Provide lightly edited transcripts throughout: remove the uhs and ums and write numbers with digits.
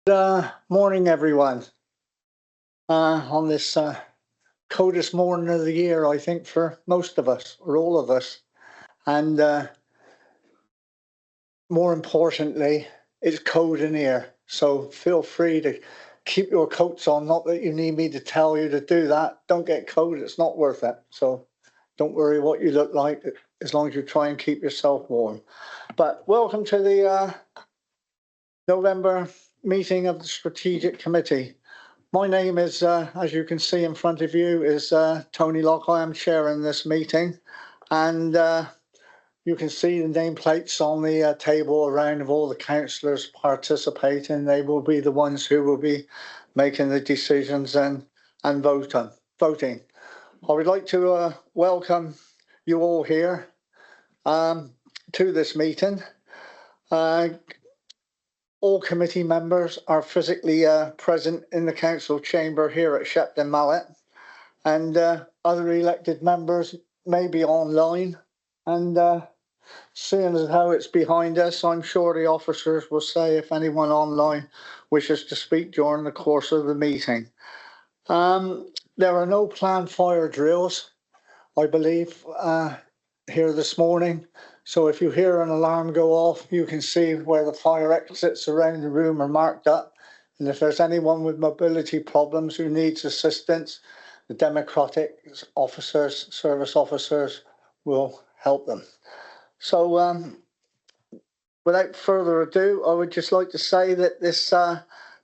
Morning, everyone. On this coldest morning of the year, I think, for most of us, or all of us. And more importantly, it's cold in here. So feel free to keep your coats on. Not that you need me to tell you to do that. Don't get cold. It's not worth it. So don't worry what you look like, as long as you try and keep yourself warm. But welcome to the November meeting of the Strategic Committee. My name is, as you can see in front of you, is Tony Locke. I am chairing this meeting, and you can see the nameplates on the table around of all the councillors participating. They will be the ones who will be making the decisions and voting. I would like to welcome you all here to this meeting. All committee members are physically present in the council chamber here at Shepton Mallet, and other elected members may be online. And seeing as how it's behind us, I'm sure the officers will say if anyone online wishes to speak during the course of the meeting. There are no planned fire drills, I believe, here this morning. So if you hear an alarm go off, you can see where the fire exits around the room are marked up. And if there's anyone with mobility problems who needs assistance, the Democratic officers, service officers, will help them. So without further ado, I would just like to say that this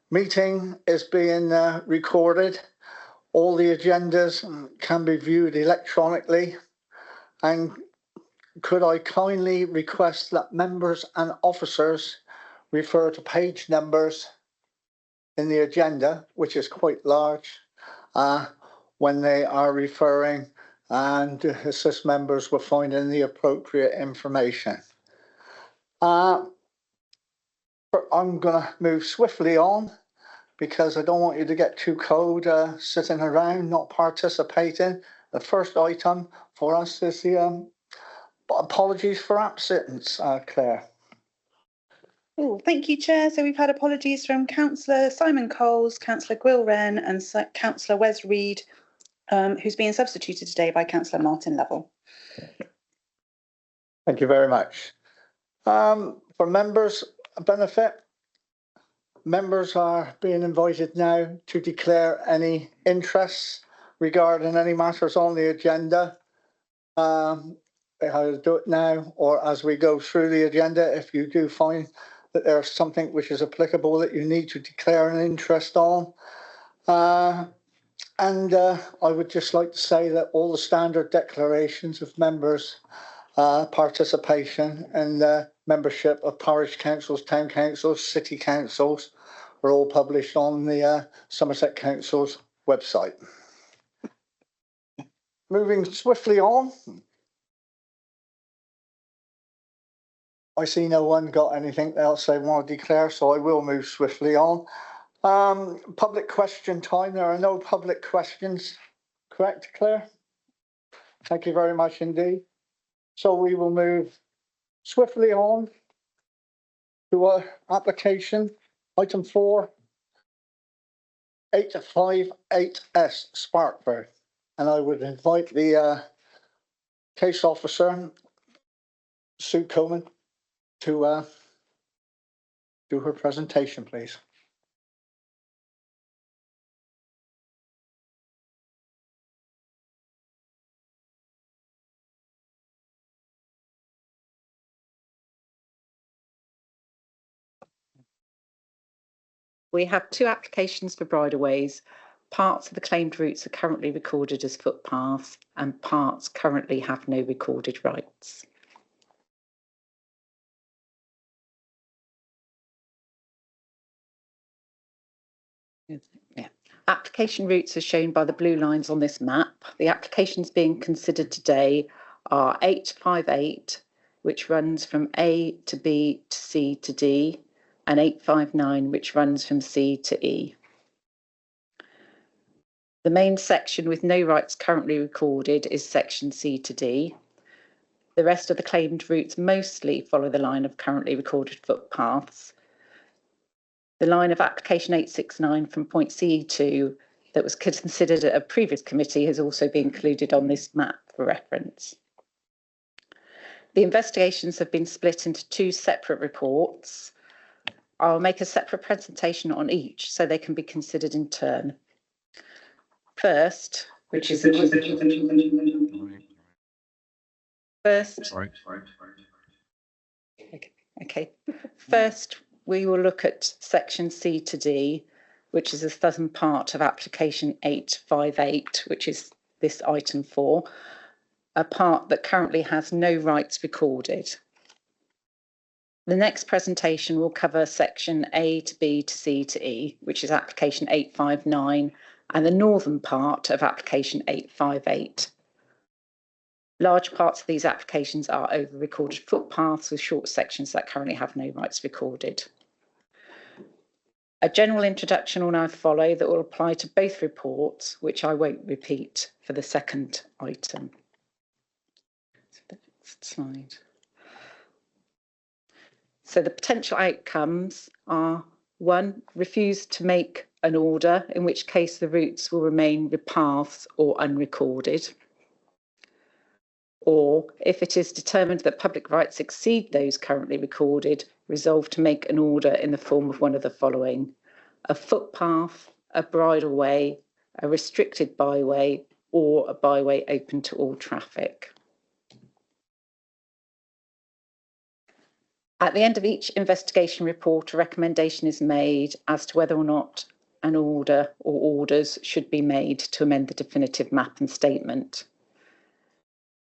meeting is being recorded. All the agendas can be viewed electronically. And could I kindly request that members and officers refer to page numbers in the agenda, which is quite large, when they are referring, and to assist members with finding the appropriate information. I'm going to move swiftly on because I don't want you to get too cold sitting around, not participating. The first item for us is the apologies for absence, Claire. Oh, thank you, Chair. So we've had apologies from Councillor Simon Coles, Councillor Gwyl Wren and Councillor Wes Reid, who's being substituted today by Councillor Martin Lovell. Thank you very much. For members' benefit, members are being invited now to declare any interests regarding any matters on the agenda. How to do it now or as we go through the agenda. If you do find that there's something which is applicable that you need to declare an interest on. I would just like to say that all the standard declarations of members' participation and membership of parish councils, town councils, city councils are all published on the Somerset Council's website. Moving swiftly on. I see no one got anything else they want to declare, so I will move swiftly on. Public question time. There are no public questions. Correct, Claire? Thank you very much indeed. So we will move swiftly on to our application. Item 4, 858S Sparkford. And I would invite the case officer, Sue Coleman, to do her presentation, please. We have 2 applications for bridleways. Parts of the claimed routes are currently recorded as footpaths and parts currently have no recorded rights. Yeah. Application routes are shown by the blue lines on this map. The applications being considered today are 858, which runs from A to B to C to D, and 859, which runs from C to E. The main section with no rights currently recorded is section C to D. The rest of the claimed routes mostly follow the line of currently recorded footpaths. The line of application 869 from point CE2 that was considered at a previous committee has also been included on this map for reference. The investigations have been split into two separate reports. I'll make a separate presentation on each so they can be considered in turn. First, First, we will look at section C to D, which is the southern part of application 858, which is this item 4, a part that currently has no rights recorded. The next presentation will cover section A to B to C to E, which is application 859, and the northern part of application 858. Large parts of these applications are over recorded footpaths with short sections that currently have no rights recorded. A general introduction will now follow that will apply to both reports, which I won't repeat for the second item. Next slide. So the potential outcomes are: 1, refuse to make an order, in which case the routes will remain repaths or unrecorded. Or, if it is determined that public rights exceed those currently recorded, resolve to make an order in the form of one of the following: a footpath, a bridleway, a restricted byway, or a byway open to all traffic. At the end of each investigation report, a recommendation is made as to whether or not an order or orders should be made to amend the definitive map and statement.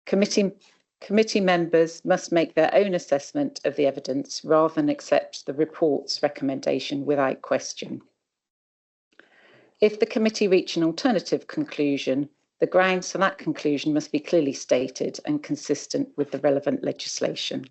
Committee members must make their own assessment of the evidence rather than accept the report's recommendation without question. If the committee reach an alternative conclusion, the grounds for that conclusion must be clearly stated and consistent with the relevant legislation.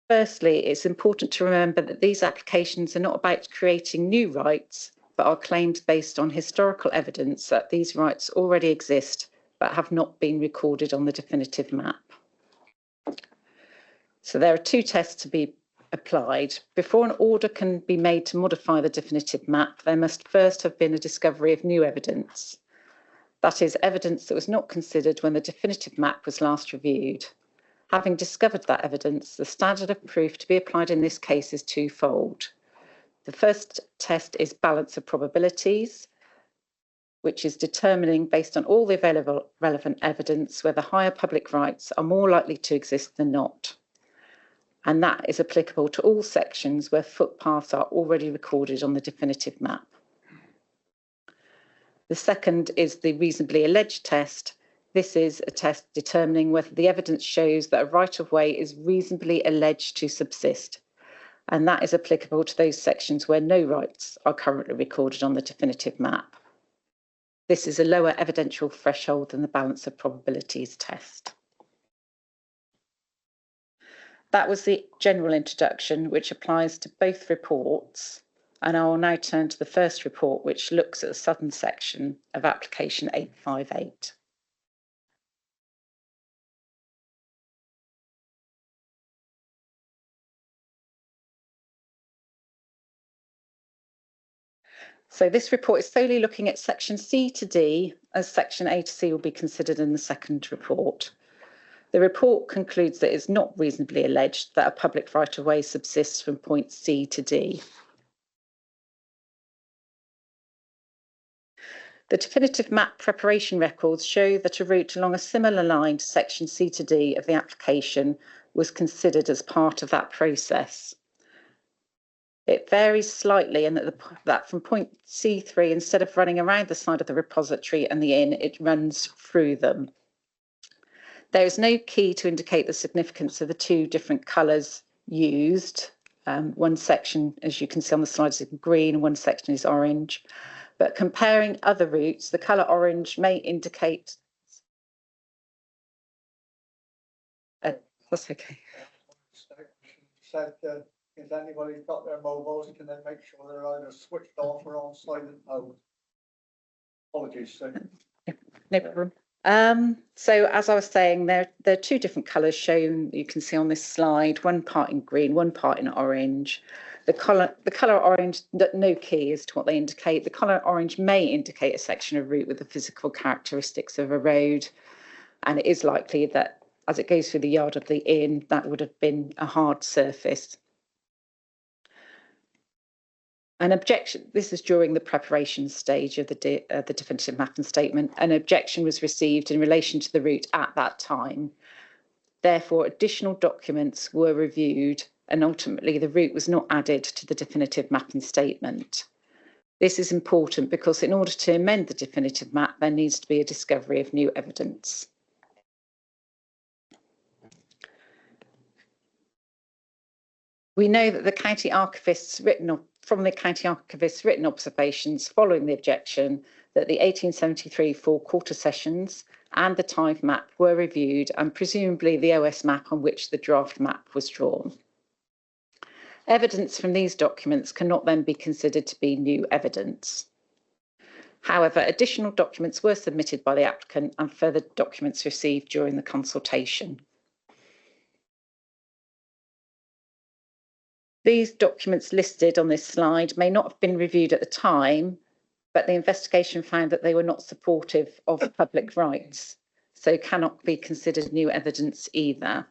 Firstly, it's important to remember that these applications are not about creating new rights, but are claims based on historical evidence that these rights already exist but have not been recorded on the definitive map. So there are two tests to be applied. Before an order can be made to modify the definitive map, there must first have been a discovery of new evidence. That is, evidence that was not considered when the definitive map was last reviewed. Having discovered that evidence, the standard of proof to be applied in this case is twofold. The first test is balance of probabilities, which is determining, based on all the available relevant evidence, whether higher public rights are more likely to exist than not. And that is applicable to all sections where footpaths are already recorded on the definitive map. The second is the reasonably alleged test. This is a test determining whether the evidence shows that a right-of-way is reasonably alleged to subsist, and that is applicable to those sections where no rights are currently recorded on the definitive map. This is a lower evidential threshold than the balance of probabilities test. That was the general introduction, which applies to both reports, and I will now turn to the first report, which looks at the southern section of application 858. So this report is solely looking at section C to D, as section A to C will be considered in the second report. The report concludes that it's not reasonably alleged that a public right-of-way subsists from point C to D. The definitive map preparation records show that a route along a similar line to section C to D of the application was considered as part of that process. It varies slightly in that from point C3, instead of running around the side of the repository and the inn, it runs through them. There is no key to indicate the significance of the two different colours used. One section, as you can see on the slide, is green and one section is orange. But comparing other routes, the colour orange may indicate... that's okay. Said if anybody's got their mobiles, can they make sure they're either switched off or on silent mode? Apologies, sir. No problem. So as I was saying, there are two different colours shown. You can see on this slide, one part in green, one part in orange. The colour orange, no key as to what they indicate. The colour orange may indicate a section of route with the physical characteristics of a road. And it is likely that as it goes through the yard of the inn, that would have been a hard surface. An objection, this is during the preparation stage of the definitive mapping statement, an objection was received in relation to the route at that time. Therefore, additional documents were reviewed and ultimately the route was not added to the definitive mapping statement. This is important because in order to amend the definitive map, there needs to be a discovery of new evidence. We know that the county archivist's written observations following the objection that the 1873 four quarter sessions and the Tithe map were reviewed and presumably the OS map on which the draft map was drawn. Evidence from these documents cannot then be considered to be new evidence. However, additional documents were submitted by the applicant and further documents received during the consultation. These documents listed on this slide may not have been reviewed at the time, but the investigation found that they were not supportive of public rights, so cannot be considered new evidence either.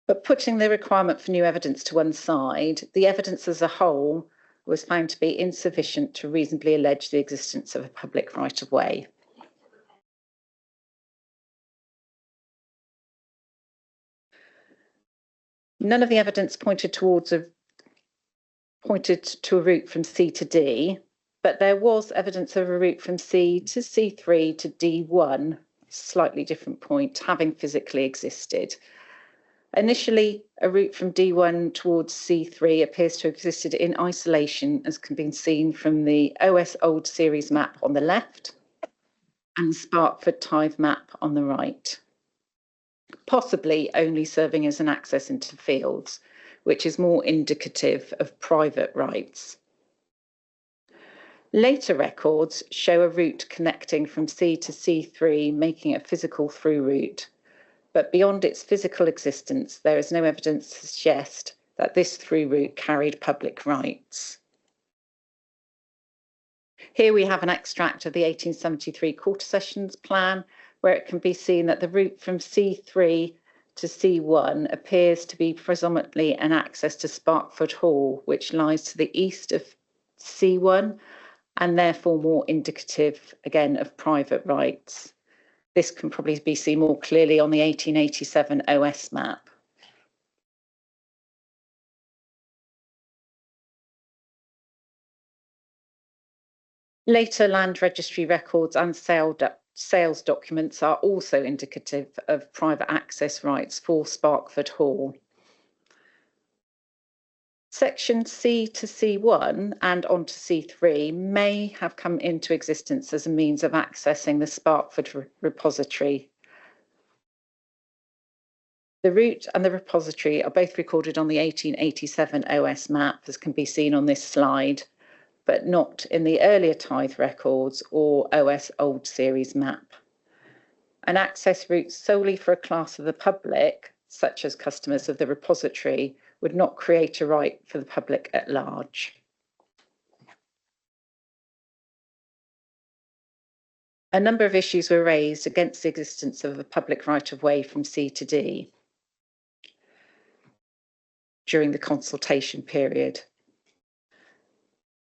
But putting the requirement for new evidence to one side, the evidence as a whole was found to be insufficient to reasonably allege the existence of a public right of way. None of the evidence pointed to a route from C to D, but there was evidence of a route from C to C3 to D1, slightly different point, having physically existed. Initially, a route from D1 towards C3 appears to have existed in isolation, as can be seen from the OS Old Series map on the left and Sparkford Tithe map on the right, possibly only serving as an access into fields, which is more indicative of private rights. Later records show a route connecting from C to C3, making a physical through route. But beyond its physical existence, there is no evidence to suggest that this through route carried public rights. Here we have an extract of the 1873 quarter sessions plan, where it can be seen that the route from C3 to C1 appears to be predominantly an access to Sparkford Hall, which lies to the east of C1 and therefore more indicative, again, of private rights. This can probably be seen more clearly on the 1887 OS map. Later land registry records and sales documents are also indicative of private access rights for Sparkford Hall. Section C to C1 and on to C3 may have come into existence as a means of accessing the Sparkford repository. The route and the repository are both recorded on the 1887 OS map, as can be seen on this slide, but not in the earlier Tithe records or OS Old Series map. An access route solely for a class of the public, such as customers of the repository, would not create a right for the public at large. A number of issues were raised against the existence of a public right of way from C to D during the consultation period.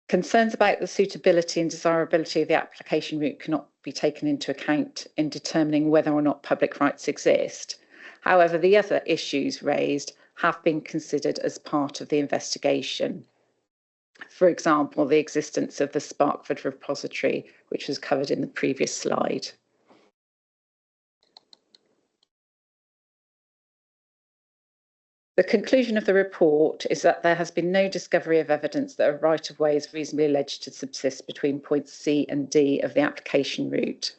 Concerns about the suitability and desirability of the application route cannot be taken into account in determining whether or not public rights exist. However, the other issues raised have been considered as part of the investigation. For example, the existence of the Sparkford repository, which was covered in the previous slide. The conclusion of the report is that there has been no discovery of evidence that a right of way is reasonably alleged to subsist between points C and D of the application route,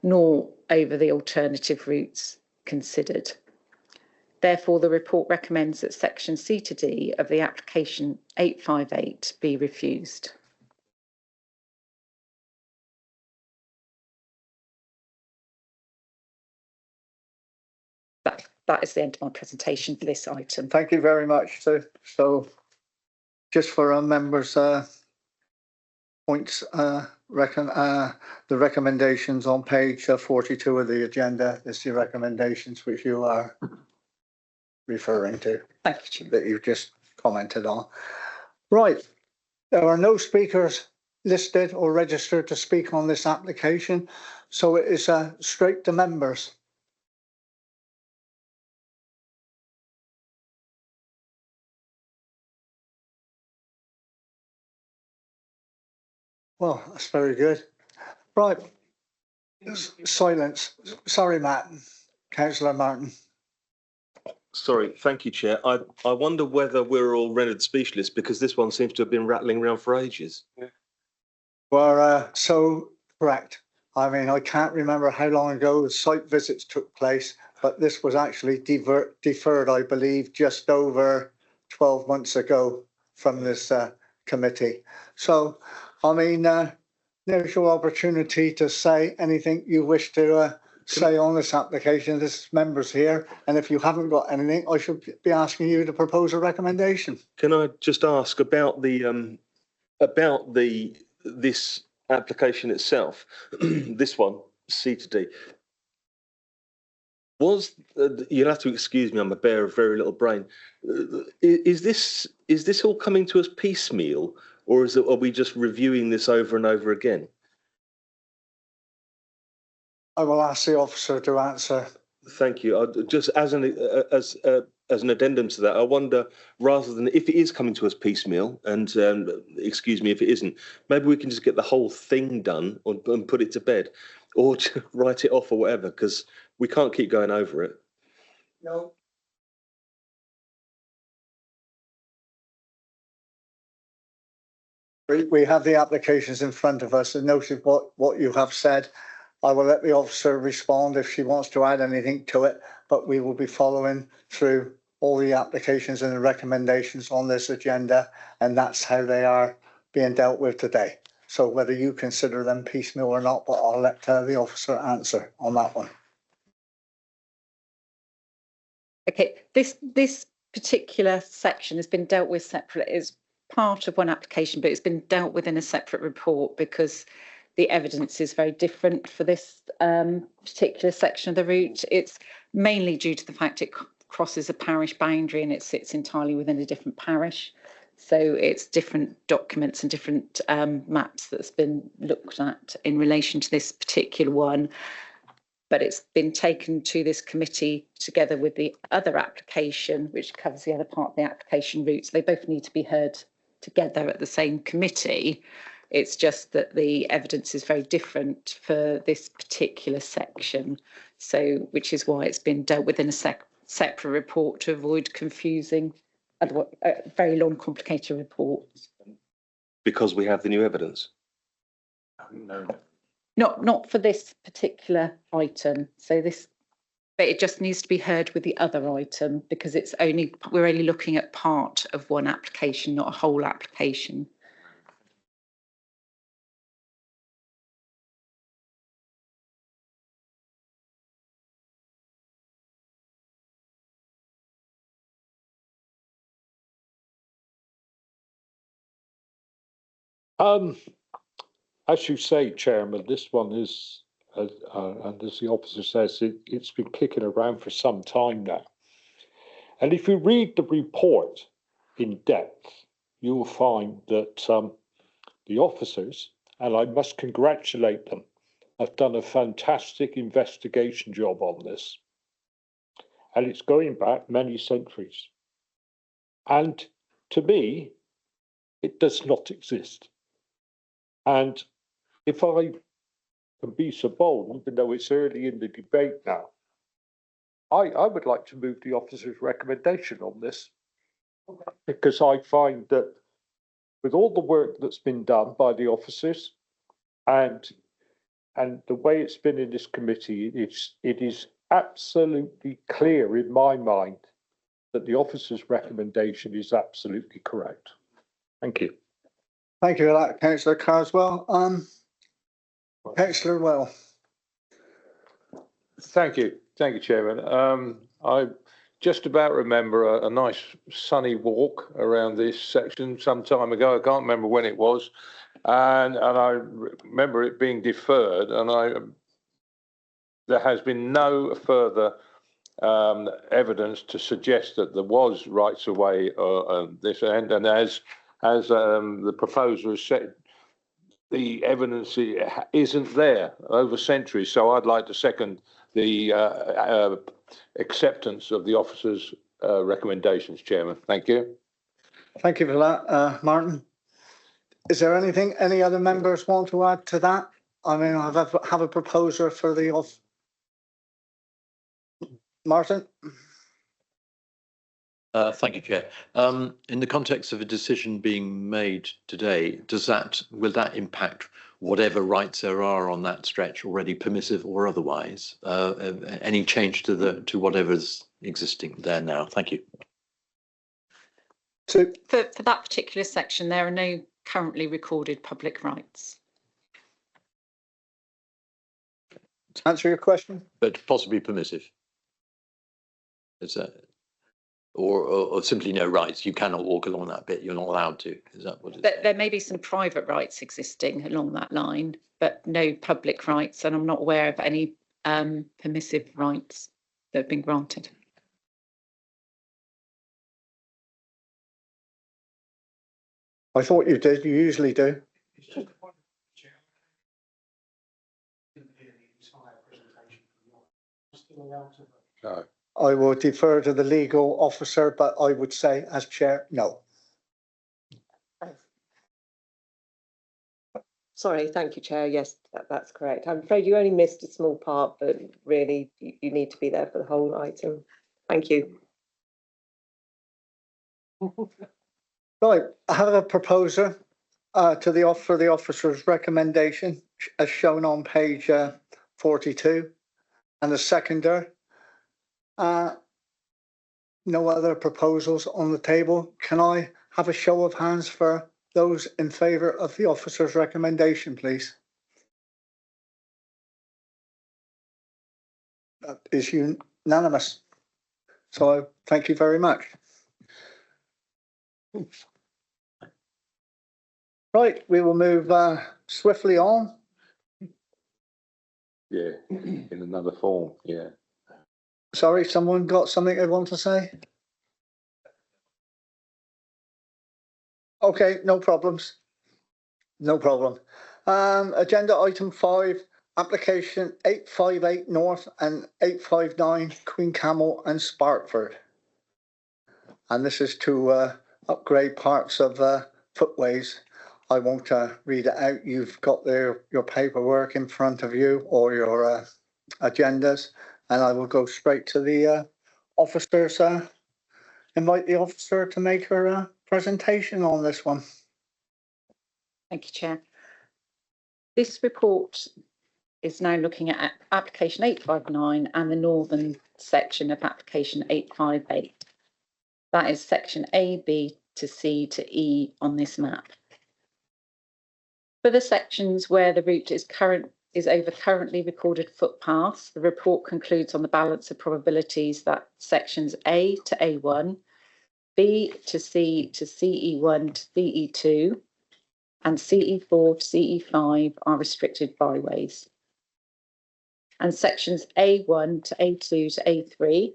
nor over the alternative routes considered. Therefore, the report recommends that section C to D of the application 858 be refused. that is the end of my presentation for this item. Thank you very much. So just for our members, points, the recommendations on page 42 of the agenda is the recommendations which you are referring to, Thank you, Chair. that you just commented on. Right. There are no speakers listed or registered to speak on this application, so it is straight to members. Well, that's very good. Right. Silence. Sorry, Matt. Councillor Martin. Sorry, thank you, Chair. I wonder whether we're all rendered speechless because this one seems to have been rattling around for ages. Well, so correct. I mean, I can't remember how long ago the site visits took place, but this was actually deferred, I believe, just over 12 months ago from this committee. So, I mean, there's your opportunity to say anything you wish to say on this application. This members here, and if you haven't got anything, I should be asking you to propose a recommendation. Can I just ask about this application itself? This one, C to D. Was you'll have to excuse me, I'm a bear of very little brain. Is this all coming to us piecemeal, or are we just reviewing this over and over again? I will ask the officer to answer. Thank you. Just as an addendum to that, I wonder, rather than if it is coming to us piecemeal, and excuse me if it isn't, maybe we can just get the whole thing done and put it to bed, or to write it off or whatever, because we can't keep going over it. No. We have the applications in front of us and noted what you have said. I will let the officer respond if she wants to add anything to it, but we will be following through all the applications and the recommendations on this agenda, and that's how they are being dealt with today. So whether you consider them piecemeal or not, but I'll let the officer answer on that one. Okay, this particular section has been dealt with separately. It's part of one application, but it's been dealt with in a separate report because the evidence is very different for this particular section of the route. It's mainly due to the fact it crosses a parish boundary and it sits entirely within a different parish. So it's different documents and different maps that's been looked at in relation to this particular one. But it's been taken to this committee together with the other application, which covers the other part of the application route. So they both need to be heard together at the same committee. It's just that the evidence is very different for this particular section. So, which is why it's been dealt with in a separate report to avoid confusing very long, complicated reports. Because we have the new evidence. No. Not for this particular item. So this, but it just needs to be heard with the other item because we're only looking at part of one application, not a whole application. As you say, Chairman, this one is, and as the officer says, it's been kicking around for some time now. And if you read the report in depth, you'll find that the officers, and I must congratulate them, have done a fantastic investigation job on this. And it's going back many centuries. And to me, it does not exist. And if I can be so bold, even though it's early in the debate now, I would like to move the officer's recommendation on this, because I find that with all the work that's been done by the officers and the way it's been in this committee, it is absolutely clear in my mind that the officer's recommendation is absolutely correct. Thank you. Thank you for that, Councillor Carswell. Councillor Well. Thank you, Chairman. I just about remember a nice sunny walk around this section some time ago. I can't remember when it was, and I remember it being deferred, and there has been no further evidence to suggest that there was rights of way this end, and as the proposer has said, the evidence isn't there over centuries. So I'd like to second the acceptance of the officer's recommendations, Chairman. Thank you. Thank you for that, Martin. Is there anything any other members want to add to that? I mean, I have a proposer for the off. Martin? Thank you, Chair. In the context of a decision being made today, will that impact whatever rights there are on that stretch, already permissive or otherwise? Any change to whatever's existing there now? Thank you. So, For that particular section, there are no currently recorded public rights. to answer your question? But possibly permissive. Is that, or simply no rights? You cannot walk along that bit. You're not allowed to. Is that what it is? There may be some private rights existing along that line, but no public rights, and I'm not aware of any permissive rights that have been granted. I thought you did. You usually do. No. I will defer to the legal officer, but I would say as chair, no. Sorry, thank you, Chair. Yes, that's correct. I'm afraid you only missed a small part, but really you need to be there for the whole item. Thank you. Right, I have a proposer for the officer's recommendation as shown on page 42, and a seconder. No other proposals on the table. Can I have a show of hands for those in favour of the officer's recommendation, please? That is unanimous. So thank you very much. Right, we will move swiftly on. Yeah, in another form. Yeah. Sorry, someone got something they want to say? Okay, no problems. No problem. Agenda item 5, application 858 North and 859 Queen Camel and Sparkford. And this is to upgrade parts of footways. I won't read it out. You've got your paperwork in front of you, or your agendas, and I will go straight to the officers. Invite the officer to make her presentation on this one. Thank you, Chair. This report is now looking at application 859 and the northern section of application 858. That is section A, B to C to E on this map. For the sections where the route is over currently recorded footpaths, the report concludes on the balance of probabilities that sections A to A1, B to C to CE1 to CE2, and CE4 to CE5 are restricted byways. And sections A1 to A2 to A3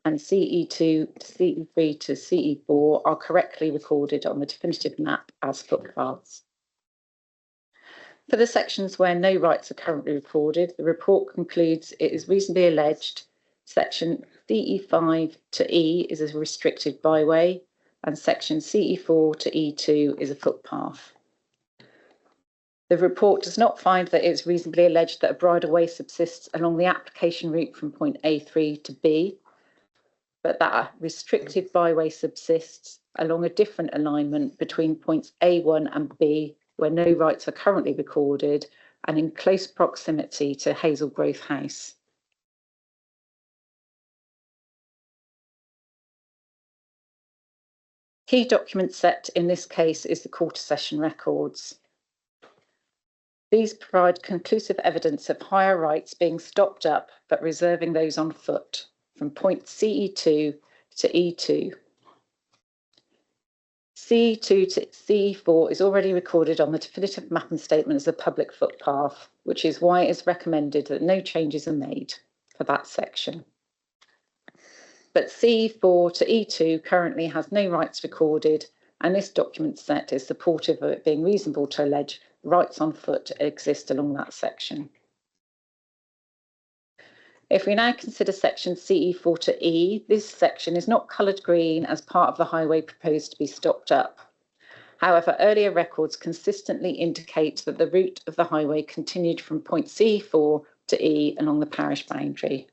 and CE2 to CE3 to CE4 are correctly recorded on the definitive map as footpaths. For the sections where no rights are currently recorded, the report concludes it is reasonably alleged section CE5 to E is a restricted byway and section CE4 to E2 is a footpath. The report does not find that it is reasonably alleged that a bridleway subsists along the application route from point A3 to B, but that a restricted byway subsists along a different alignment between points A1 and B, where no rights are currently recorded and in close proximity to Hazelgrove House. Key document set in this case is the quarter session records. These provide conclusive evidence of higher rights being stopped up, but reserving those on foot from point CE2 to E2. CE2 to CE4 is already recorded on the definitive mapping statement as a public footpath, which is why it is recommended that no changes are made for that section. But CE4 to E2 currently has no rights recorded, and this document set is supportive of it being reasonable to allege rights on foot exist along that section. If we now consider section CE4 to E, this section is not coloured green as part of the highway proposed to be stopped up. However, earlier records consistently indicate that the route of the highway continued from point CE4 to E along the parish boundary.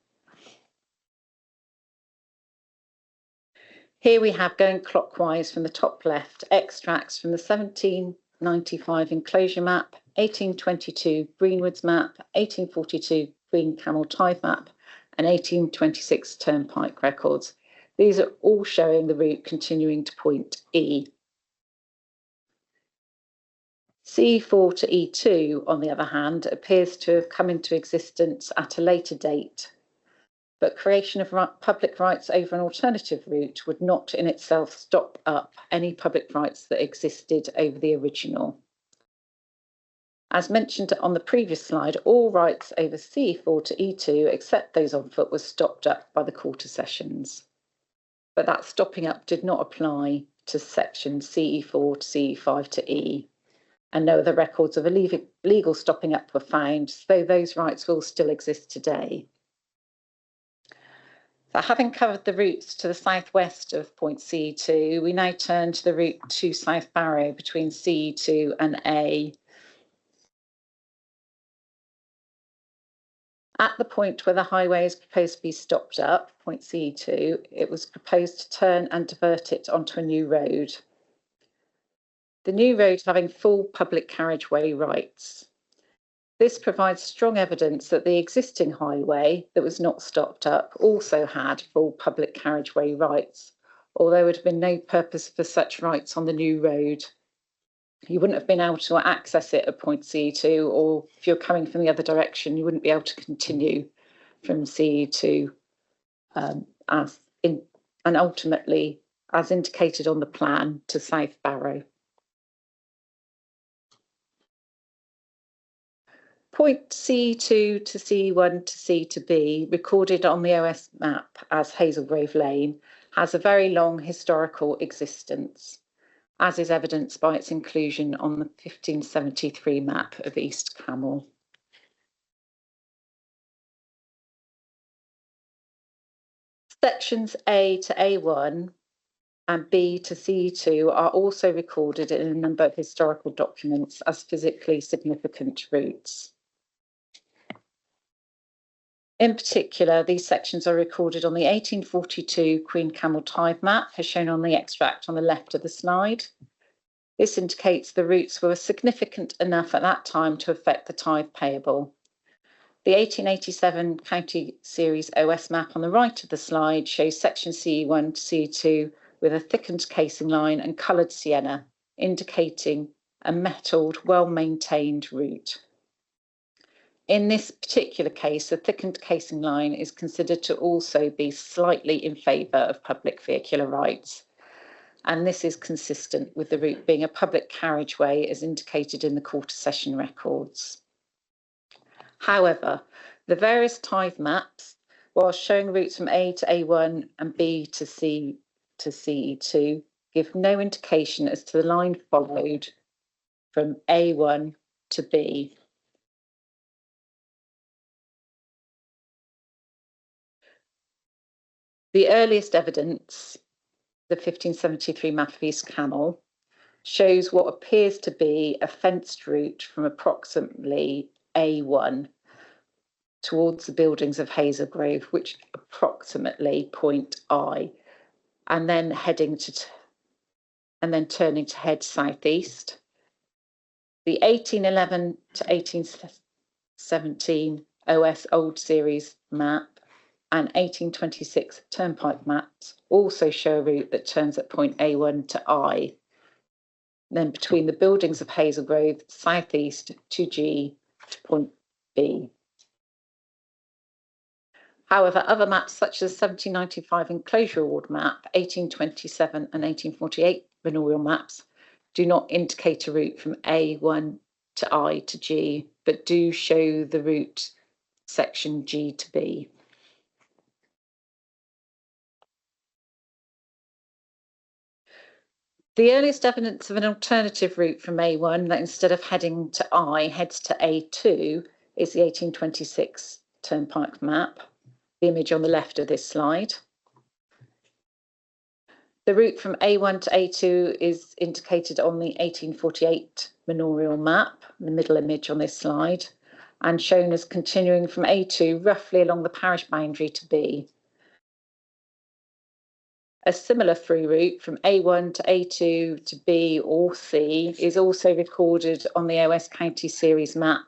Here we have, going clockwise from the top left, extracts from the 1795 enclosure map, 1822 Greenwoods map, 1842 Queen Camel Tithe map, and 1826 Turnpike records. These are all showing the route continuing to point E. CE4 to E2, on the other hand, appears to have come into existence at a later date, but creation of public rights over an alternative route would not in itself stop up any public rights that existed over the original. As mentioned on the previous slide, all rights over CE4 to E2, except those on foot, were stopped up by the quarter sessions. But that stopping up did not apply to section CE4 to CE5 to E, and no other records of illegal stopping up were found, though those rights will still exist today. So having covered the routes to the southwest of point CE2, we now turn to the route to South Barrow between CE2 and A. At the point where the highway is proposed to be stopped up, point CE2, it was proposed to turn and divert it onto a new road. The new road having full public carriageway rights. This provides strong evidence that the existing highway that was not stopped up also had full public carriageway rights, although there would have been no purpose for such rights on the new road. You wouldn't have been able to access it at point CE2, or if you're coming from the other direction, you wouldn't be able to continue from CE2 and ultimately, as indicated on the plan, to South Barrow. Point C2 to C1 to C to B, recorded on the OS map as Hazelgrove Lane, has a very long historical existence, as is evidenced by its inclusion on the 1573 map of East Camel. Sections A to A1 and B to C2 are also recorded in a number of historical documents as physically significant routes. In particular, these sections are recorded on the 1842 Queen Camel Tithe map, as shown on the extract on the left of the slide. This indicates the routes were significant enough at that time to affect the tithe payable. The 1887 County Series OS map on the right of the slide shows section CE1 to CE2 with a thickened casing line and coloured sienna, indicating a metalled, well-maintained route. In this particular case, the thickened casing line is considered to also be slightly in favour of public vehicular rights, and this is consistent with the route being a public carriageway as indicated in the quarter session records. However, the various tithe maps, while showing routes from A to A1 and B to C to CE2, give no indication as to the line followed from A1 to B. The earliest evidence, the 1573 map of East Camel, shows what appears to be a fenced route from approximately A1 towards the buildings of Hazelgrove, which approximately point I, and then turning to head southeast. The 1811 to 1817 OS Old Series map and 1826 Turnpike maps also show a route that turns at point A1 to I. then between the buildings of Hazelgrove, southeast to G to point B. However, other maps such as 1795 Enclosure Award map, 1827 and 1848 manorial maps do not indicate a route from A1 to I to G, but do show the route section G to B. The earliest evidence of an alternative route from A1 that instead of heading to I heads to A2 is the 1826 Turnpike map, the image on the left of this slide. The route from A1 to A2 is indicated on the 1848 manorial map, the middle image on this slide, and shown as continuing from A2 roughly along the parish boundary to B. A similar through route from A1 to A2 to B or C is also recorded on the OS County Series map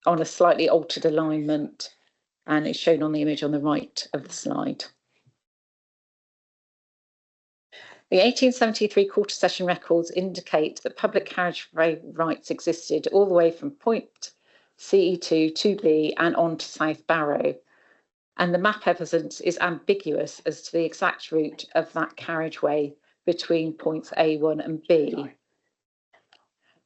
on a slightly altered alignment, and is shown on the image on the right of the slide. The 1873 Quarter Session records indicate that public carriageway rights existed all the way from point CE2 to B and on to South Barrow, and the map evidence is ambiguous as to the exact route of that carriageway between points A1 and B.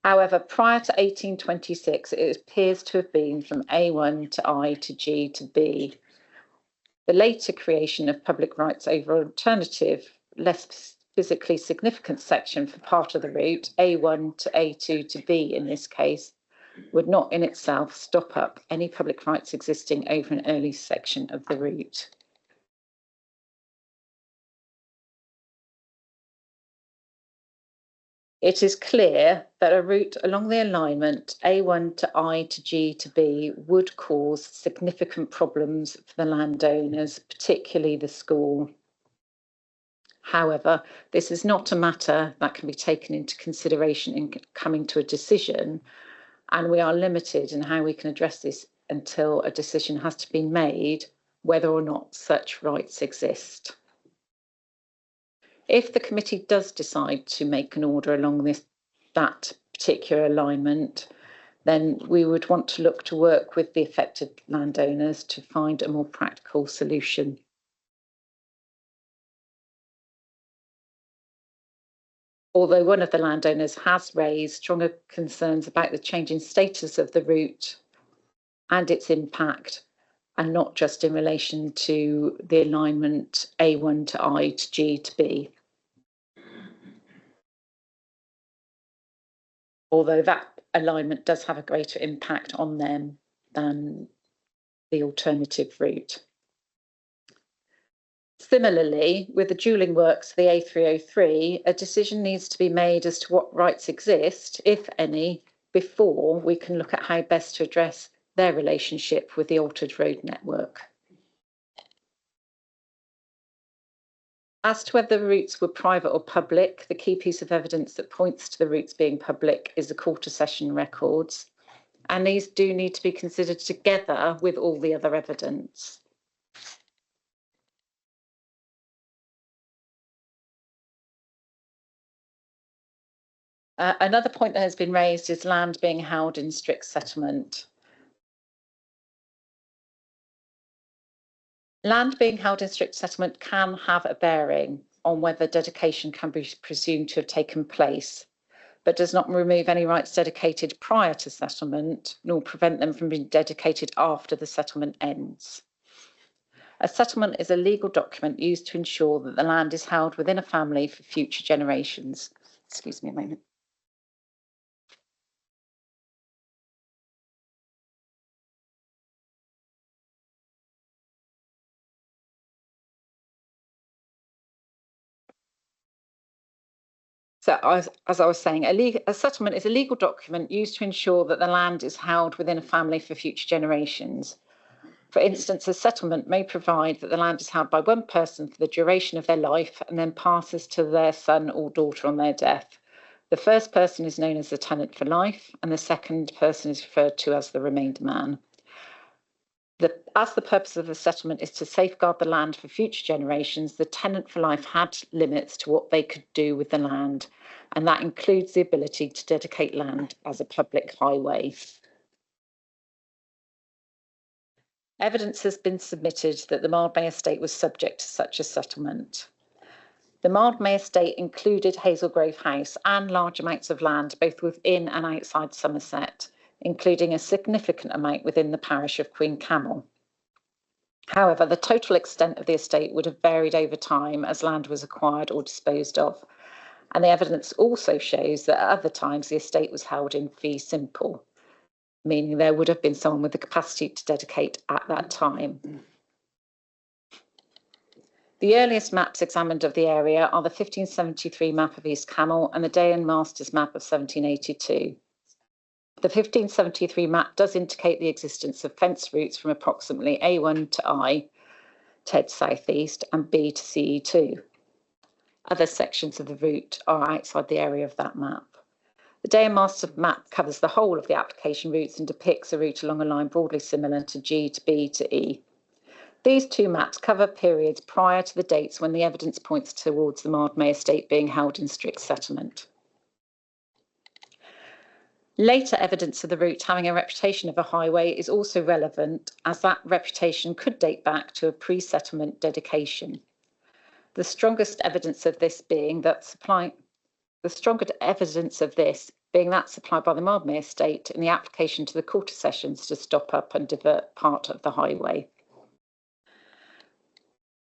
However, prior to 1826, it appears to have been from A1 to I to G to B. The later creation of public rights over alternative, less physically significant section for part of the route, A1 to A2 to B in this case, would not in itself stop up any public rights existing over an early section of the route. It is clear that a route along the alignment A1 to I to G to B would cause significant problems for the landowners, particularly the school. However, this is not a matter that can be taken into consideration in coming to a decision, and we are limited in how we can address this until a decision has to be made whether or not such rights exist. If the committee does decide to make an order along that particular alignment, then we would want to look to work with the affected landowners to find a more practical solution. Although one of the landowners has raised stronger concerns about the changing status of the route and its impact, and not just in relation to the alignment A1 to I to G to B. Although that alignment does have a greater impact on them than the alternative route. Similarly, with the dualling works of the A303, a decision needs to be made as to what rights exist, if any, before we can look at how best to address their relationship with the altered road network. As to whether the routes were private or public, the key piece of evidence that points to the routes being public is the Quarter Session records, and these do need to be considered together with all the other evidence. Another point that has been raised is land being held in strict settlement. Land being held in strict settlement can have a bearing on whether dedication can be presumed to have taken place, but does not remove any rights dedicated prior to settlement, nor prevent them from being dedicated after the settlement ends. A settlement is a legal document used to ensure that the land is held within a family for future generations. Excuse me a moment. So as I was saying, a settlement is a legal document used to ensure that the land is held within a family for future generations. For instance, a settlement may provide that the land is held by one person for the duration of their life and then passes to their son or daughter on their death. The first person is known as the tenant for life, and the second person is referred to as the remainder man. As the purpose of the settlement is to safeguard the land for future generations, the tenant for life had limits to what they could do with the land, and that includes the ability to dedicate land as a public highway. Evidence has been submitted that the Mildmay estate was subject to such a settlement. The Mildmay estate included Hazel Grove House and large amounts of land both within and outside Somerset, including a significant amount within the parish of Queen Camel. However, the total extent of the estate would have varied over time as land was acquired or disposed of, and the evidence also shows that at other times the estate was held in fee simple, meaning there would have been someone with the capacity to dedicate at that time. The earliest maps examined of the area are the 1573 map of East Camel and the Day and Masters map of 1782. The 1573 map does indicate the existence of fence routes from approximately A1 to I, to head southeast, and B to CE2. Other sections of the route are outside the area of that map. The Day and Master map covers the whole of the application routes and depicts a route along a line broadly similar to G to B to E. These two maps cover periods prior to the dates when the evidence points towards the Mildmay estate being held in strict settlement. Later evidence of the route having a reputation of a highway is also relevant, as that reputation could date back to a pre-settlement dedication. The strongest evidence of this being that supplied by the Mildmay estate in the application to the Quarter Sessions to stop up and divert part of the highway.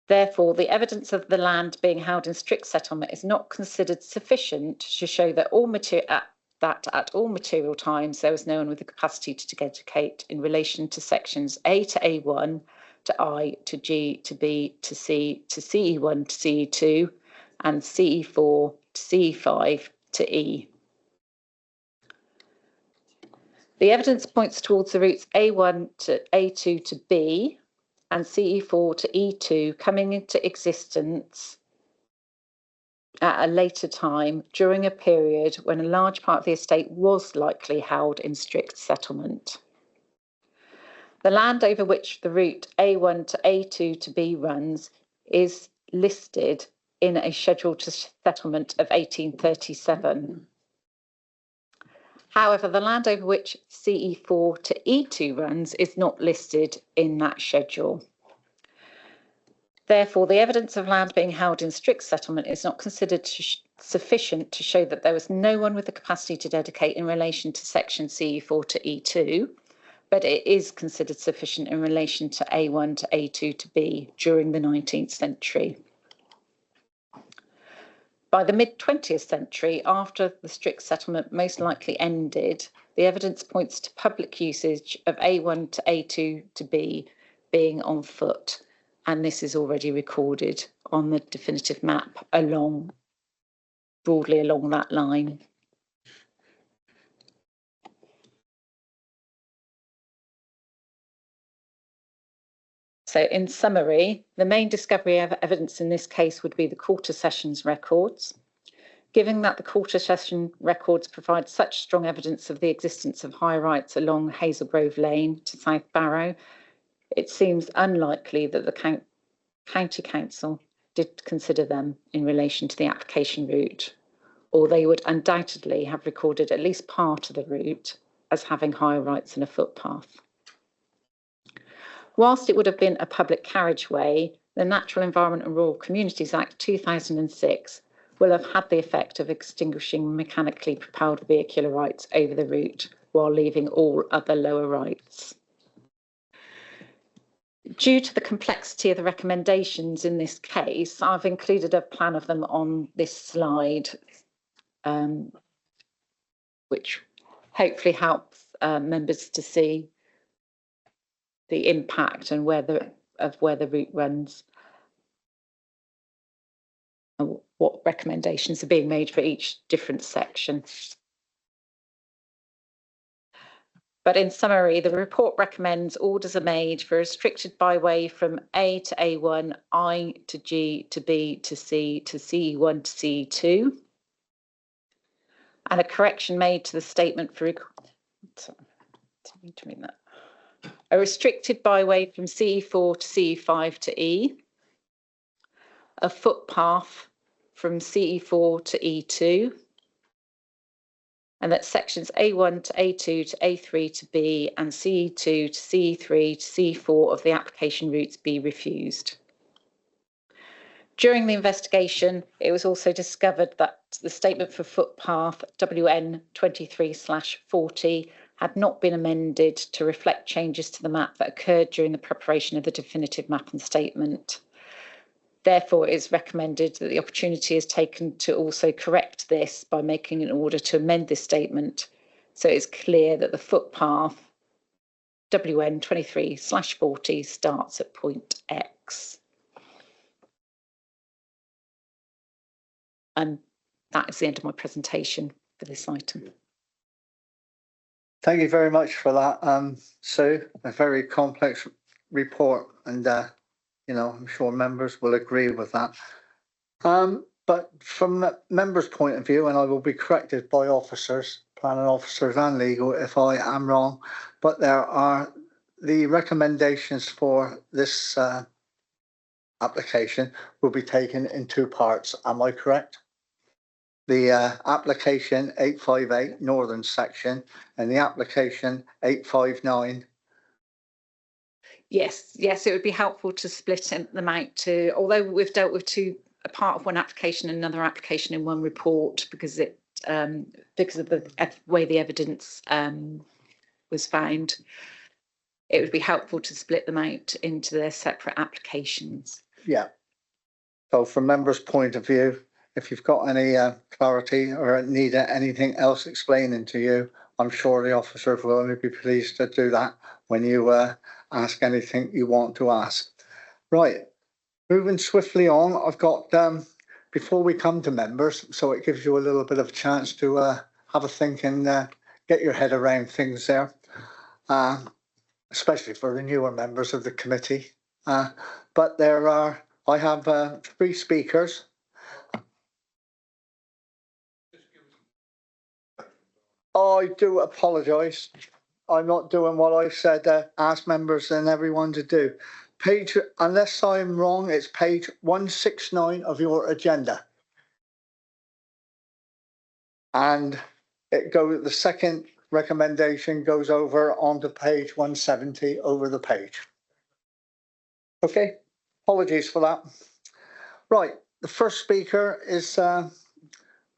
Therefore, the evidence of the land being held in strict settlement is not considered sufficient to show that at all material times there was no one with the capacity to dedicate in relation to sections A to A1, to I, to G, to B, to C, to CE1, to CE2, and CE4, to CE5, to E. The evidence points towards the routes A1 to A2 to B and CE4 to E2 coming into existence at a later time during a period when a large part of the estate was likely held in strict settlement. The land over which the route A1 to A2 to B runs is listed in a schedule to settlement of 1837. However, the land over which CE4 to E2 runs is not listed in that schedule. Therefore, the evidence of land being held in strict settlement is not considered sufficient to show that there was no one with the capacity to dedicate in relation to section CE4 to E2, but it is considered sufficient in relation to A1 to A2 to B during the 19th century. By the mid-20th century, after the strict settlement most likely ended, the evidence points to public usage of A1 to A2 to B being on foot, and this is already recorded on the definitive map broadly along that line. So in summary, the main discovery of evidence in this case would be the Quarter Sessions records. Given that the Quarter Session records provide such strong evidence of the existence of high rights along Hazel Grove Lane to South Barrow, it seems unlikely that the County Council did consider them in relation to the application route, or they would undoubtedly have recorded at least part of the route as having higher rights in a footpath. Whilst it would have been a public carriageway, the Natural Environment and Rural Communities Act 2006 will have had the effect of extinguishing mechanically propelled vehicular rights over the route while leaving all other lower rights. Due to the complexity of the recommendations in this case, I've included a plan of them on this slide, which hopefully helps members to see the impact and where the route runs and what recommendations are being made for each different section. But in summary, the report recommends orders are made for a restricted byway from A to A1, I to G to B to C to CE1 to CE2, and a correction made to the statement for a restricted byway from CE4 to CE5 to E, a footpath from CE4 to E2, and that sections A1 to A2 to A3 to B and CE2 to CE3 to CE4 of the application routes be refused. During the investigation, it was also discovered that the statement for footpath WN 23/40 had not been amended to reflect changes to the map that occurred during the preparation of the definitive map and statement. Therefore, it is recommended that the opportunity is taken to also correct this by making an order to amend this statement so it's clear that the footpath WN 23/40 starts at point X. And that is the end of my presentation for this item. Thank you very much for that, Sue. A very complex report, and you know, I'm sure members will agree with that. But from the members' point of view, and I will be corrected by officers, planning officers and legal if I am wrong, but there are the recommendations for this application will be taken in two parts. Am I correct? The application 858 northern section and the application 859. Yes, it would be helpful to split them out to, although we've dealt with a part of one application and another application in one report because of the way the evidence was found. It would be helpful to split them out into their separate applications. Yeah. So from members' point of view, if you've got any clarity or need anything else explaining to you, I'm sure the officers will only be pleased to do that when you ask anything you want to ask. Right, moving swiftly on, I've got, before we come to members, so it gives you a little bit of a chance to have a think and get your head around things there, especially for the newer members of the committee. But I have 3 speakers. I do apologise. I'm not doing what I said, ask members and everyone to do. Page, unless I'm wrong, it's page 169 of your agenda. And the second recommendation goes over onto page 170 over the page. Okay, apologies for that. Right, the first speaker is an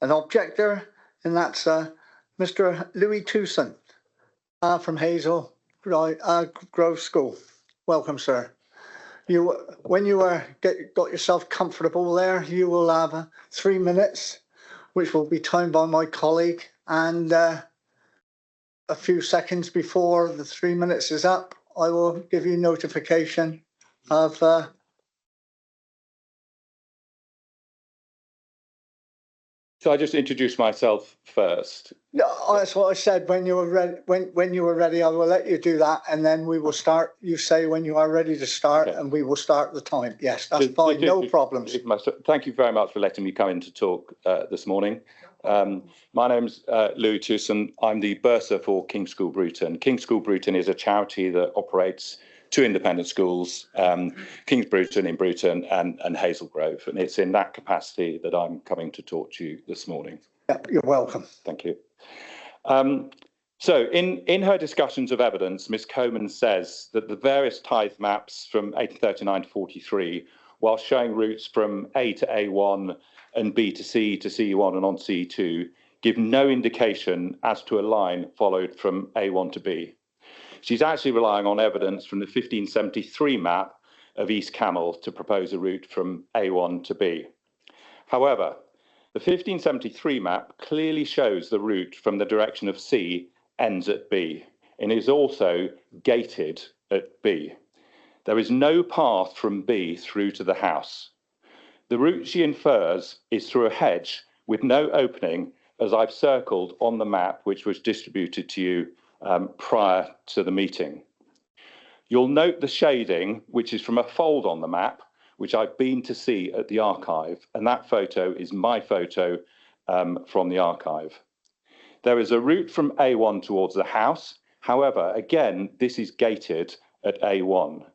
objector, and that's Mr. Louis Tewson from Hazel Grove School. Welcome, sir. When you got yourself comfortable there, you will have 3 minutes, which will be timed by my colleague, and a few seconds before the 3 minutes is up, I will give you notification of So I just introduce myself first. No, that's what I said. When you were ready, when you were ready, I will let you do that, and then we will start. You say when you are ready to start, okay, and we will start the time. Yes, that's fine. No problems. Thank you very much for letting me come in to talk this morning. My name's Louis Tewson. I'm the bursar for King's School Bruton. King's School Bruton is a charity that operates 2 independent schools, King's Bruton in Bruton and Hazel Grove. And it's in that capacity that I'm coming to talk to you this morning. Yeah, you're welcome. Thank you. So in her discussions of evidence, Ms. Coman says that the various tithe maps from 1839 to 43, while showing routes from A to A1 and B to C to CE1 and on CE2, give no indication as to a line followed from A1 to B. She's actually relying on evidence from the 1573 map of East Camel to propose a route from A1 to B. However, the 1573 map clearly shows the route from the direction of C ends at B and is also gated at B. There is no path from B through to the house. The route she infers is through a hedge with no opening, as I've circled on the map which was distributed to you prior to the meeting. You'll note the shading, which is from a fold on the map, which I've been to see at the archive, and that photo is my photo from the archive. There is a route from A1 towards the house, However, again, this is gated at A1.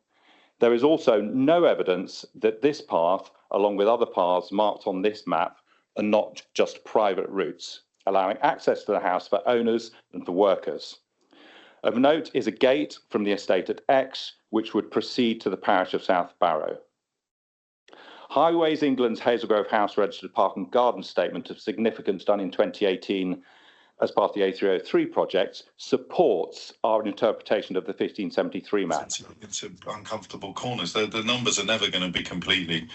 There is also no evidence that this path, along with other paths marked on this map, are not just private routes, allowing access to the house for owners and for workers. Of note is a gate from the estate at X, which would proceed to the parish of South Barrow. Highways England's Hazelgrove House Registered Park and Garden Statement of significance done in 2018 as part of the A303 project supports our interpretation of the 1573 map. It's uncomfortable corners. The numbers are never going to be completely.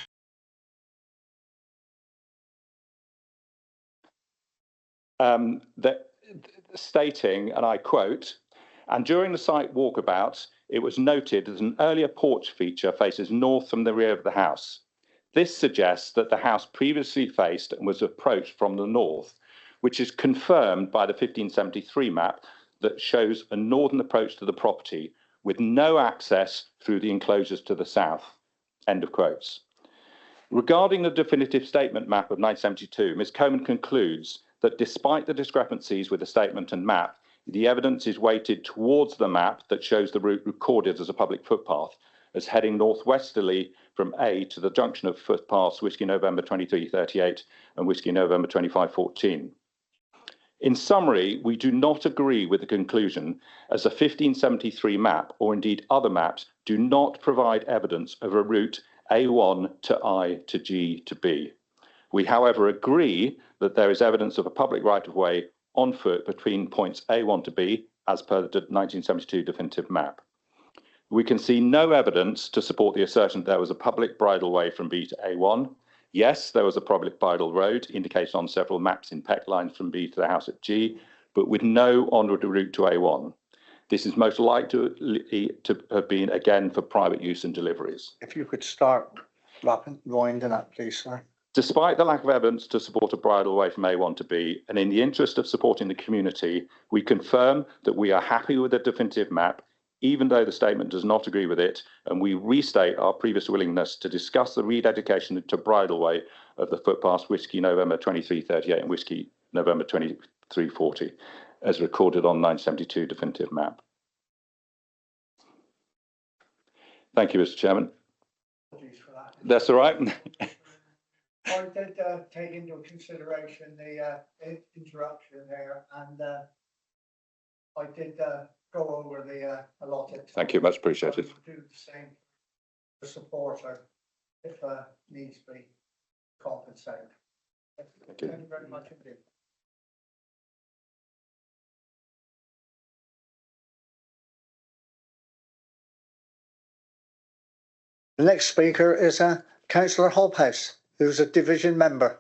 Stating, and I quote, "And during the site walkabout, it was noted that an earlier porch feature faces north from the rear of the house. This suggests that the house previously faced and was approached from the north, which is confirmed by the 1573 map that shows a northern approach to the property with no access through the enclosures to the south." End of quotes. Regarding the definitive statement map of 1972, Ms. Coman concludes that despite the discrepancies with the statement and map, the evidence is weighted towards the map that shows the route recorded as a public footpath as heading northwesterly from A to the junction of footpaths Whiskey November 2338 and Whiskey November 2514. In summary, we do not agree with the conclusion as the 1573 map, or indeed other maps, do not provide evidence of a route A1 to I to G to B. We, however, agree that there is evidence of a public right-of-way on foot between points A1 to B, as per the 1972 definitive map. We can see no evidence to support the assertion that there was a public bridleway from B to A1. Yes, there was a public bridle road indicated on several maps in PEC lines from B to the house at G, but with no onward route to A1. This is most likely to have been, again, for private use and deliveries. If you could start winding up, please, sir. Despite the lack of evidence to support a bridleway from A1 to B, and in the interest of supporting the community, we confirm that we are happy with the definitive map, even though the statement does not agree with it, and we restate our previous willingness to discuss the rededication to bridleway of the footpaths Whiskey November 2338 and Whiskey November 2340, as recorded on 1972 definitive map. Thank you, Mr. Chairman. Apologies for that. That's all right. I did take into consideration the interruption there, and I did go over the allotted. Thank you, much appreciated. I will do the same for supporter if needs be compensated. Thank you. Thank you very much indeed. The next speaker is Councillor Hobhouse, who's a division member.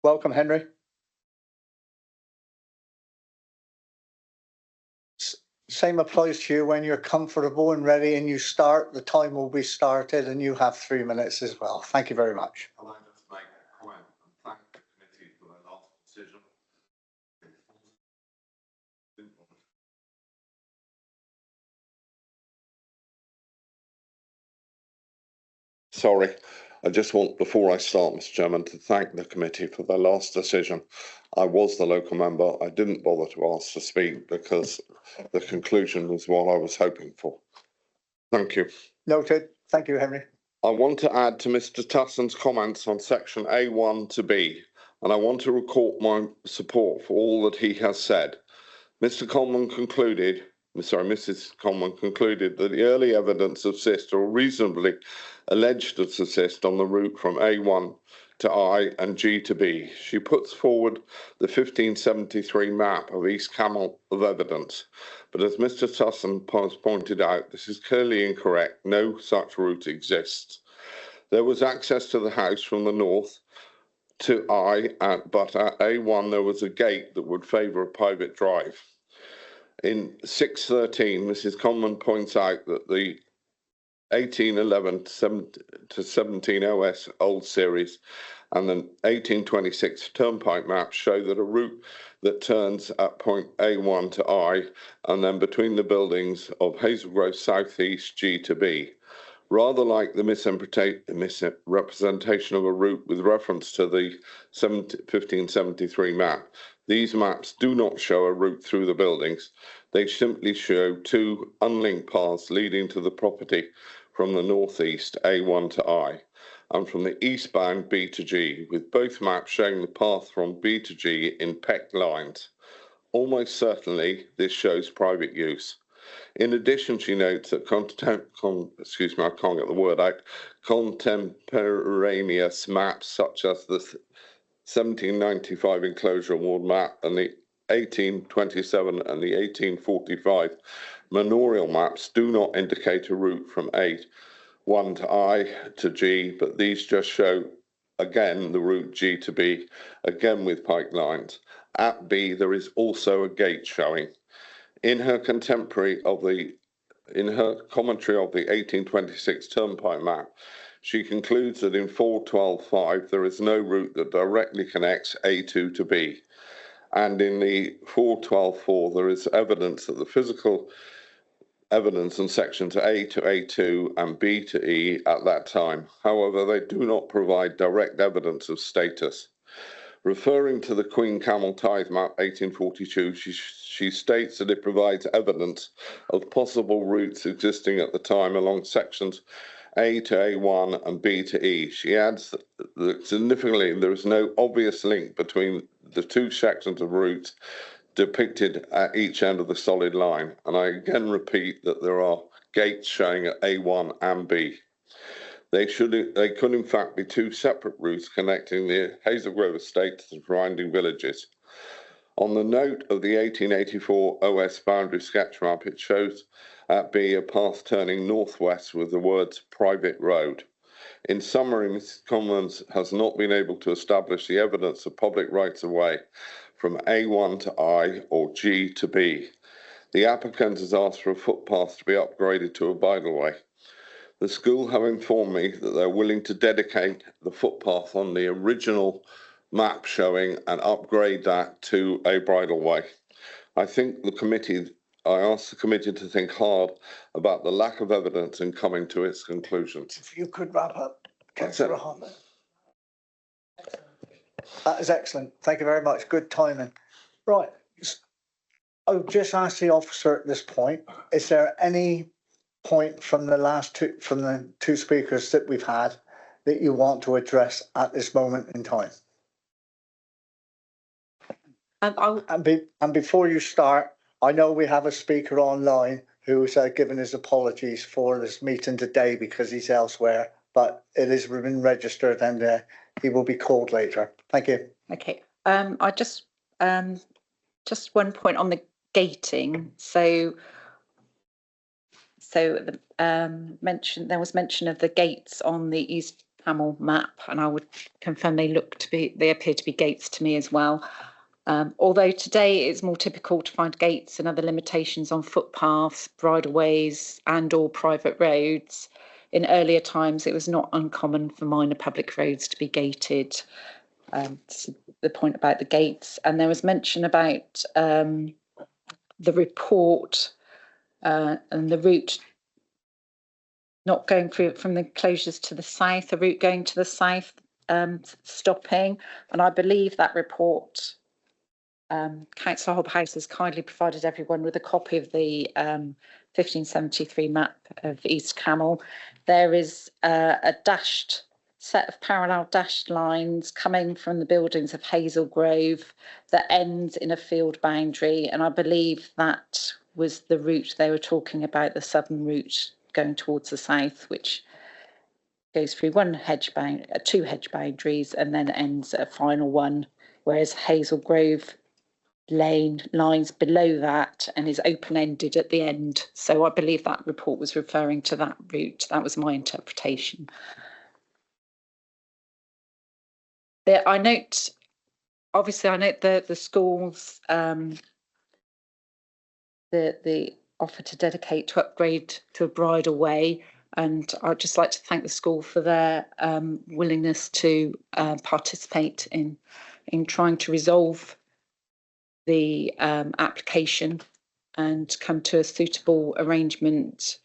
Welcome, Henry. Same applies to you. When you're comfortable and ready and you start, the time will be started and you have 3 minutes as well. Thank you very much. I'd like to make a comment and thank the committee for their last decision. Sorry, I just want, before I start, Mr. Chairman, to thank the committee for their last decision. I was the local member. I didn't bother to ask to speak because the conclusion was what I was hoping for. Thank you. Noted. Thank you, Henry. I want to add to Mr. Tusson's comments on section A1 to B, and I want to record my support for all that he has said. Mrs. Coleman concluded that the early evidence of cyst or reasonably alleged to cyst on the route from A1 to I and G to B. She puts forward the 1573 map of East Camel of evidence, but as Mr. Tusson has pointed out, this is clearly incorrect. No such route exists. There was access to the house from the north to I, but at A1 there was a gate that would favour a private drive. In 613, Mrs. Conlon points out that the 1811 to 17 OS old series and the 1826 turnpike maps show that a route that turns at point A1 to I and then between the buildings of Hazelgrove Southeast G to B. Rather like the misrepresentation of a route with reference to the 1573 map, these maps do not show a route through the buildings. They simply show two unlinked paths leading to the property from the northeast, A1 to I, and from the eastbound B to G, with both maps showing the path from B to G in pecked lines. Almost certainly, this shows private use. In addition, she notes that contemporaneous maps such as the 1795 enclosure ward map and the 1827 and the 1845 manorial maps do not indicate a route from A1 to I to G, but these just show again the route G to B, again with pike lines. At B, there is also a gate showing. In her commentary of the 1826 Turnpike map, she concludes that in 412.5 there is no route that directly connects A2 to B. And in the 412.4 there is evidence that the physical evidence in sections A to A2 and B to E at that time. However, they do not provide direct evidence of status. Referring to the Queen Camel Tithe map 1842, she states that it provides evidence of possible routes existing at the time along sections A to A1 and B to E. She adds that significantly there is no obvious link between the two sections of routes depicted at each end of the solid line. And I again repeat that there are gates showing at A1 and B. They could in fact be two separate routes connecting the Hazelgrove estate to the surrounding villages. On the note of the 1884 OS boundary sketch map, it shows at B a path turning northwest with the words private road. In summary, Mrs. Commons has not been able to establish the evidence of public rights of way from A1 to I or G to B. The applicant has asked for a footpath to be upgraded to a bridleway. The school have informed me that they're willing to dedicate the footpath on the original map showing and upgrade that to a bridleway. I asked the committee to think hard about the lack of evidence in coming to its conclusions. If you could wrap up, Councillor Rahman. That is excellent. Thank you very much. Good timing. Right. I'll just ask the officer at this point, is there any point from the two speakers that we've had that you want to address at this moment in time? And before you start, I know we have a speaker online who's given his apologies for this meeting today because he's elsewhere, but it has been registered and he will be called later. Thank you. Okay. I just one point on the gating. So there was mention of the gates on the East Hamel map, and I would confirm they appear to be gates to me as well. Although today it's more typical to find gates and other limitations on footpaths, bridleways and or private roads, in earlier times it was not uncommon for minor public roads to be gated. The point about the gates, and there was mention about the report and the route not going through from the closures to the south, the route going to the south stopping, and I believe that report Councillor Hobhouse has kindly provided everyone with a copy of the 1573 map of East Camel. There is a dashed set of parallel dashed lines coming from the buildings of Hazel Grove that ends in a field boundary, and I believe that was the route they were talking about, the southern route going towards the south, which goes through two hedge boundaries and then ends at a final one, whereas Hazel Grove Lane lines below that and is open-ended at the end. So I believe that report was referring to that route. That was my interpretation. I note the schools, the offer to dedicate to upgrade to a bridleway, and I'd just like to thank the school for their willingness to participate in trying to resolve the application and come to a suitable arrangement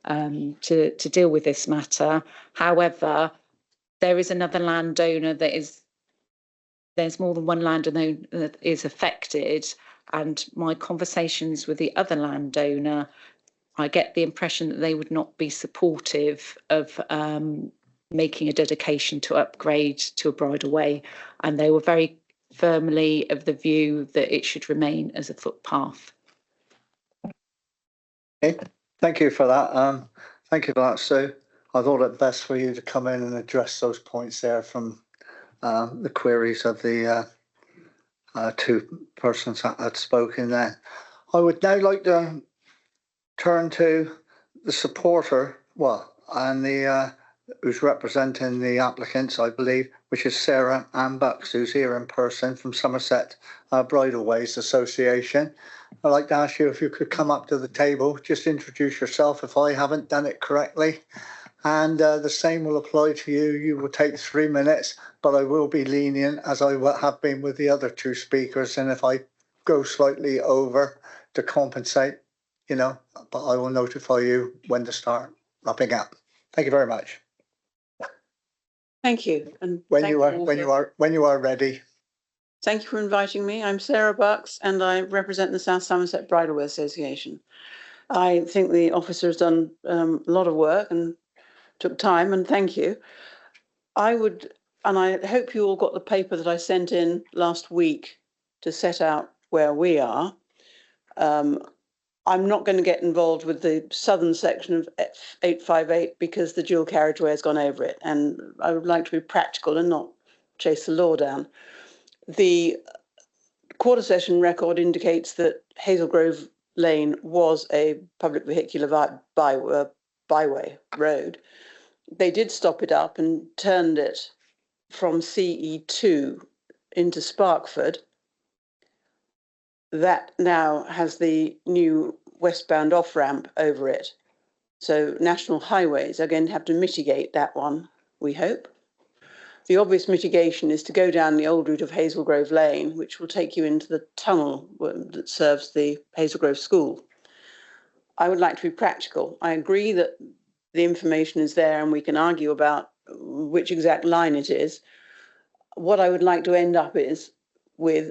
to deal with this matter. However, there is another landowner there's more than one landowner that is affected, And my conversations with the other landowner, I get the impression that they would not be supportive of making a dedication to upgrade to a bridleway, and they were very firmly of the view that it should remain as a footpath. Okay, thank you for that. Thank you for that, Sue. I thought it best for you to come in and address those points there from the queries of the two persons that had spoken there. I would now like to turn to the supporter, and the who's representing the applicants, I believe, which is Sarah Ann Bucks, who's here in person from Somerset Bridleways Association. I'd like to ask you if you could come up to the table, just introduce yourself if I haven't done it correctly. And the same will apply to you. You will take 3 minutes, but I will be lenient as I have been with the other two speakers. And if I go slightly over to compensate, you know, but I will notify you when to start wrapping up. Thank you very much. Thank you. And When you are ready. Thank you for inviting me. I'm Sarah Bucks and I represent the South Somerset Bridleway Association. I think the officer has done a lot of work and took time, and thank you. I hope you all got the paper that I sent in last week to set out where we are. I'm not going to get involved with the southern section of 858 because the dual carriageway has gone over it, and I would like to be practical and not chase the law down. The quarter session record indicates that Hazel Grove Lane was a public vehicular byway road. They did stop it up and turned it from CE2 into Sparkford. That now has the new westbound off-ramp over it. So National Highways are going to have to mitigate that one, we hope. The obvious mitigation is to go down the old route of Hazel Grove Lane, which will take you into the tunnel that serves the Hazel Grove School. I would like to be practical. I agree that the information is there and we can argue about which exact line it is. What I would like to end up with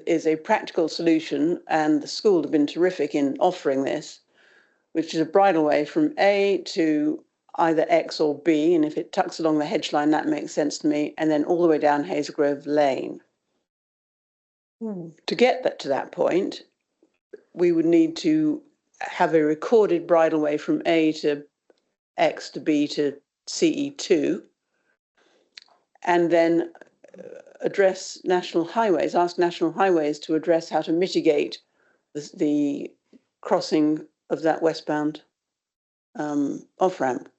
is a practical solution, and the school have been terrific in offering this, which is a bridleway from A to either X or B, and if it tucks along the hedge line, that makes sense to me, and then all the way down Hazel Grove Lane. To get to that point, we would need to have a recorded bridleway from A to X to B to CE2, and then address National Highways, ask National Highways to address how to mitigate the crossing of that westbound off-ramp.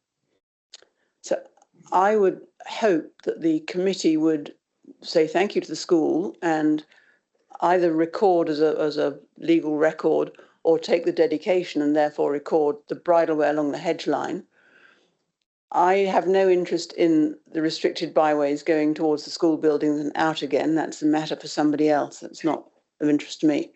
So I would hope that the committee would say thank you to the school and either record as a legal record or take the dedication and therefore record the bridleway along the hedge line. I have no interest in the restricted byways going towards the school buildings and out again. That's a matter for somebody else. That's not of interest to me.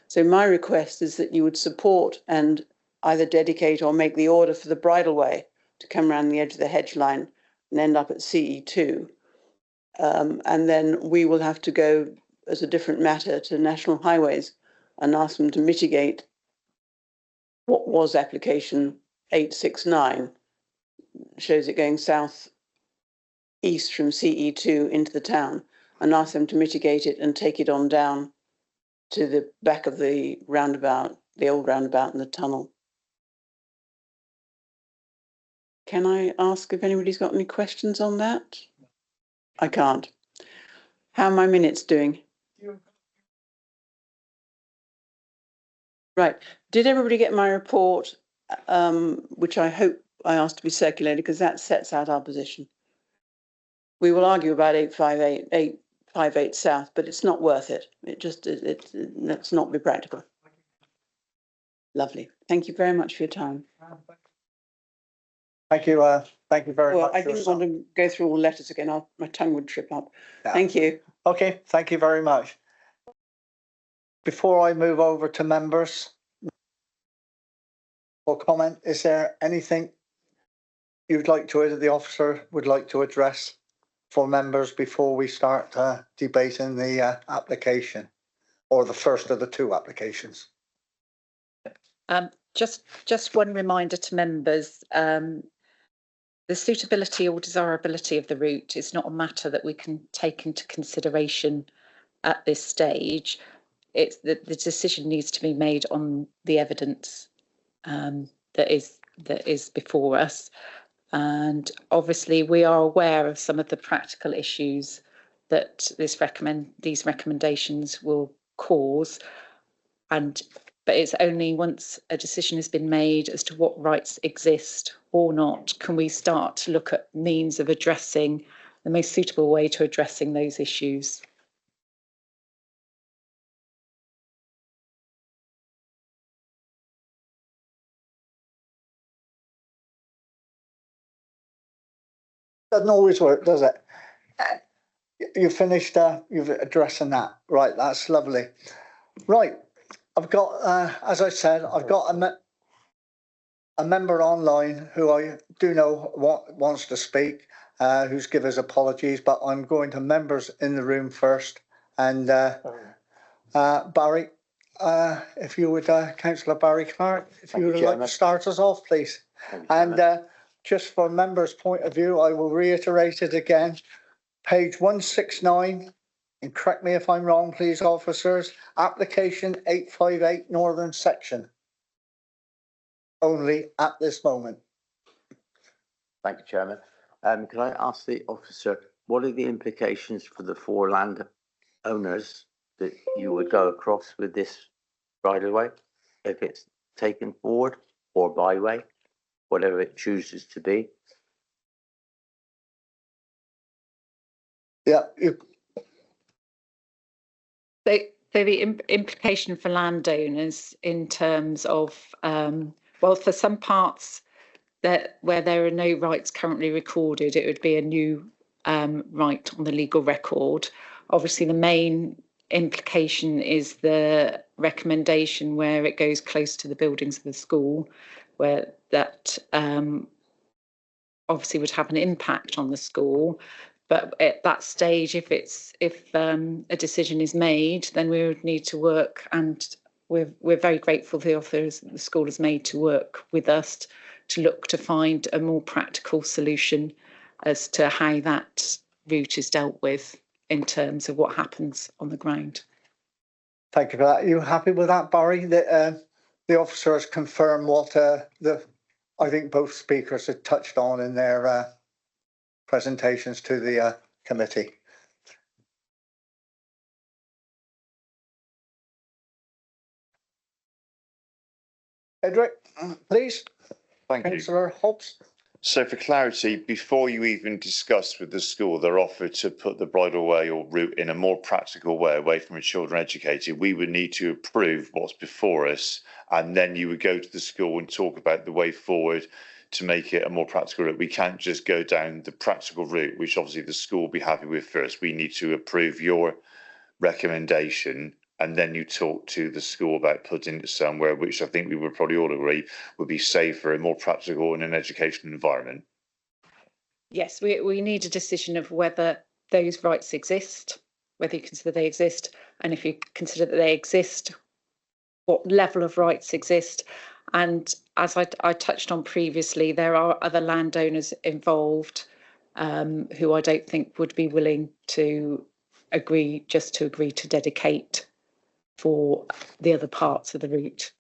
So my request is that you would support and either dedicate or make the order for the bridleway to come around the edge of the hedge line and end up at CE2. And then we will have to go as a different matter to National Highways and ask them to mitigate what was application 869. Shows it going south east from CE2 into the town, and ask them to mitigate it and take it on down to the back of the roundabout, the old roundabout and the tunnel. Can I ask if anybody's got any questions on that? I can't. How are my minutes doing? Right. Did everybody get my report, which I hope I asked to be circulated, because that sets out our position. We will argue about 858 South, but it's not worth it. Let's not be practical. Lovely. Thank you very much for your time. Thank you. Thank you very much. Well, I didn't want to go through all the letters again. My tongue would trip up. Yeah. Thank you. Okay. Thank you very much. Before I move over to members or comment, is there anything you'd like to, the officer would like to address for members before we start debating the application? or the first of the two applications? Just one reminder to members, the suitability or desirability of the route is not a matter that we can take into consideration at this stage. It's the decision needs to be made on the evidence that is before us. And obviously we are aware of some of the practical issues that these recommendations will cause. But it's only once a decision has been made as to what rights exist or not, can we start to look at means of addressing the most suitable way to addressing those issues. Doesn't always work, does it? You finished, you've addressing that. Right, that's lovely. Right, I've got, as I said, I've got a member online who I do know wants to speak, who's given his apologies, but I'm going to members in the room first. And Barry, if you would, Councillor Barry Clark, if you would like to start us off, please. And just for members' point of view, I will reiterate it again. Page 169, and correct me if I'm wrong, please, officers. Application 858 Northern Section. Only at this moment. Thank you, Chairman. Can I ask the officer, what are the implications for the 4 land owners that you would go across with this right of way, if it's taken forward or byway, whatever it chooses to be? Yeah. So the implication for landowners in terms of, well, for some parts where there are no rights currently recorded, it would be a new right on the legal record. Obviously, the main implication is the recommendation where it goes close to the buildings of the school, where that obviously would have an impact on the school. But at that stage, if a decision is made, then we would need to work, and we're very grateful for the offers the school has made to work with us to look to find a more practical solution as to how that route is dealt with in terms of what happens on the ground. Thank you for that. Are you happy with that, Barry? The officer has confirmed what I think both speakers had touched on in their presentations to the committee. Edric, please. Thank you. Councillor Hobbs. So for clarity, before you even discuss with the school their offer to put the bridleway or route in a more practical way away from your children educated, we would need to approve what's before us, and then you would go to the school and talk about the way forward to make it a more practical route. We can't just go down the practical route, which obviously the school will be happy with first. We need to approve your recommendation, and then you talk to the school about putting it somewhere, which I think we would probably all agree would be safer and more practical in an educational environment. Yes, we need a decision of whether those rights exist, whether you consider they exist, and if you consider that they exist, what level of rights exist. And as I touched on previously, there are other landowners involved who I don't think would be willing to agree to dedicate for the other parts of the route.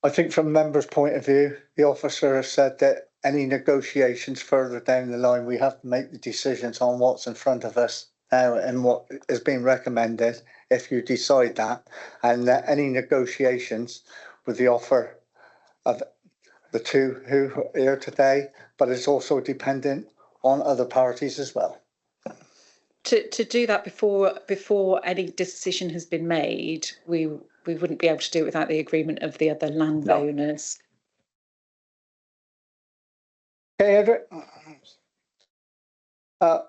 I think from a member's point of view, the officer has said that any negotiations further down the line, we have to make the decisions on what's in front of us now and what is being recommended if you decide that, and that any negotiations with the offer of the two who are here today, but it's also dependent on other parties as well. To do that before any decision has been made, we wouldn't be able to do it without the agreement of the other landowners. No. Okay, Edric. I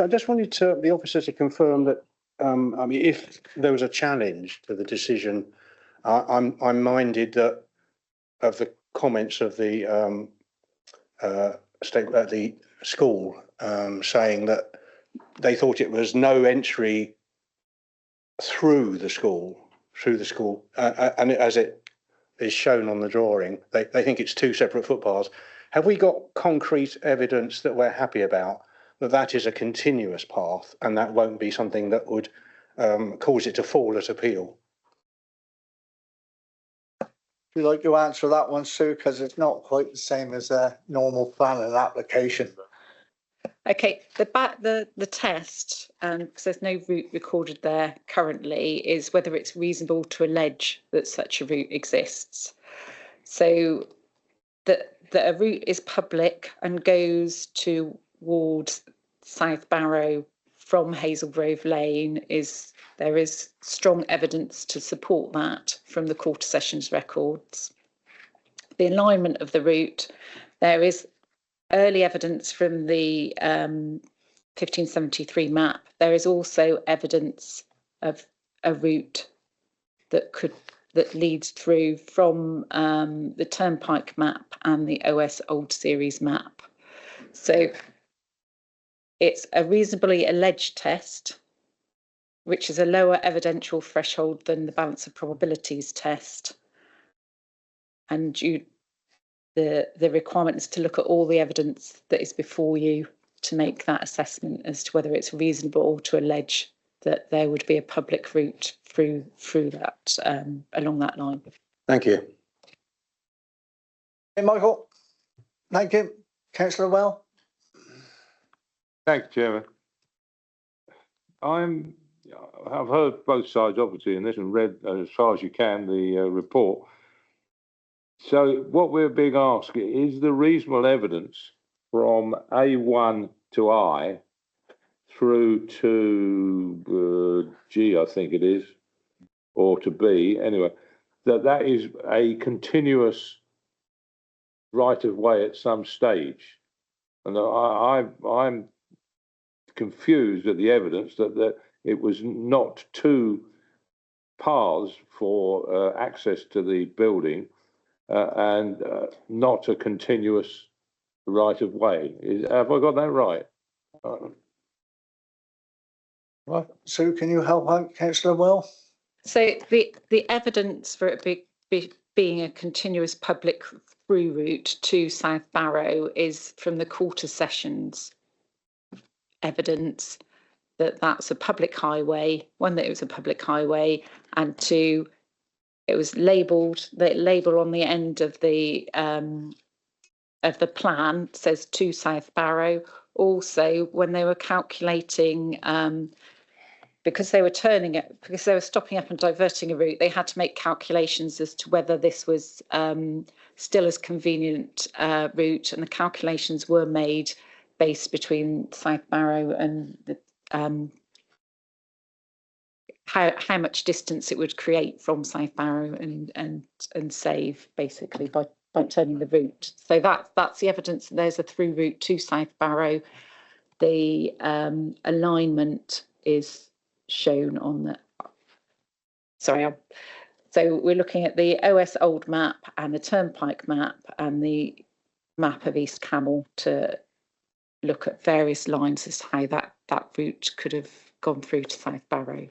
just wanted the officer to confirm that, I mean, if there was a challenge to the decision, I'm minded that of the comments of the statement at the school saying that they thought it was no entry through the school, and as it is shown on the drawing, they think it's two separate footpaths. Have we got concrete evidence that we're happy about that is a continuous path and that won't be something that would cause it to fall at appeal? Would you like to answer that one, Sue? Because it's not quite the same as a normal planning application. Okay, the test, because there's no route recorded there currently, is whether it's reasonable to allege that such a route exists. So that a route is public and goes towards South Barrow from Hazel Grove Lane there is strong evidence to support that from the Quarter Sessions records. The alignment of the route, there is early evidence from the 1573 map. There is also evidence of a route that leads through from the Turnpike map and the OS Old Series map. So it's a reasonably alleged test, which is a lower evidential threshold than the balance of probabilities test. And the requirement is to look at all the evidence that is before you to make that assessment as to whether it's reasonable to allege that there would be a public route through that along that line. Thank you. Hey, Michael. Thank you. Councillor Well. Thanks, Chairman. I've heard both sides obviously in this and read as far as you can the report. So what we're being asked is the reasonable evidence from A1 to I through to G, I think it is, or to B, anyway, that is a continuous right of way at some stage. And I'm confused at the evidence that it was not two paths for access to the building and not a continuous right of way. Have I got that right? Right. Sue, can you help out, Councillor Well? So the evidence for it being a continuous public through route to South Barrow is from the Quarter Sessions evidence that that's a public highway, one, that it was a public highway, and two, it was labelled, the label on the end of the plan says to South Barrow. Also, when they were calculating, because they were stopping up and diverting a route, they had to make calculations as to whether this was still as convenient route, and the calculations were made based between South Barrow and the how much distance it would create from South Barrow and save basically by turning the route. So that's the evidence that there's a through route to South Barrow. The alignment is shown on the. So we're looking at the OS old map and the Turnpike map and the map of East Camel to look at various lines as to how that route could have gone through to South Barrow.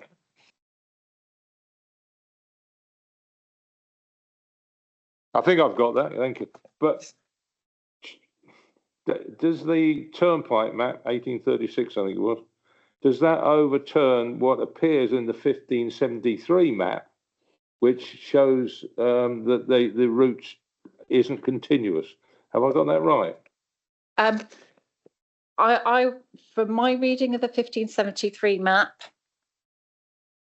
I think I've got that, thank you. But does the Turnpike map, 1836 I think it was, does that overturn what appears in the 1573 map, which shows that the route isn't continuous? Have I got that right? I from my reading of the 1573 map,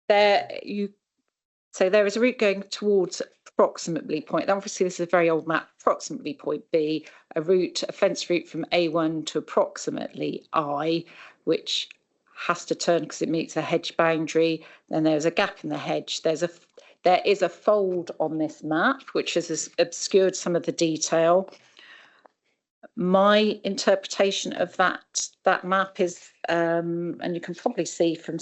there is a route going towards approximately point. Obviously, this is a very old map. Approximately point B, a fence route from A1 to approximately I, which has to turn because it meets a hedge boundary. Then there's a gap in the hedge. There is a fold on this map which has obscured some of the detail. My interpretation of that map is, and you can probably see from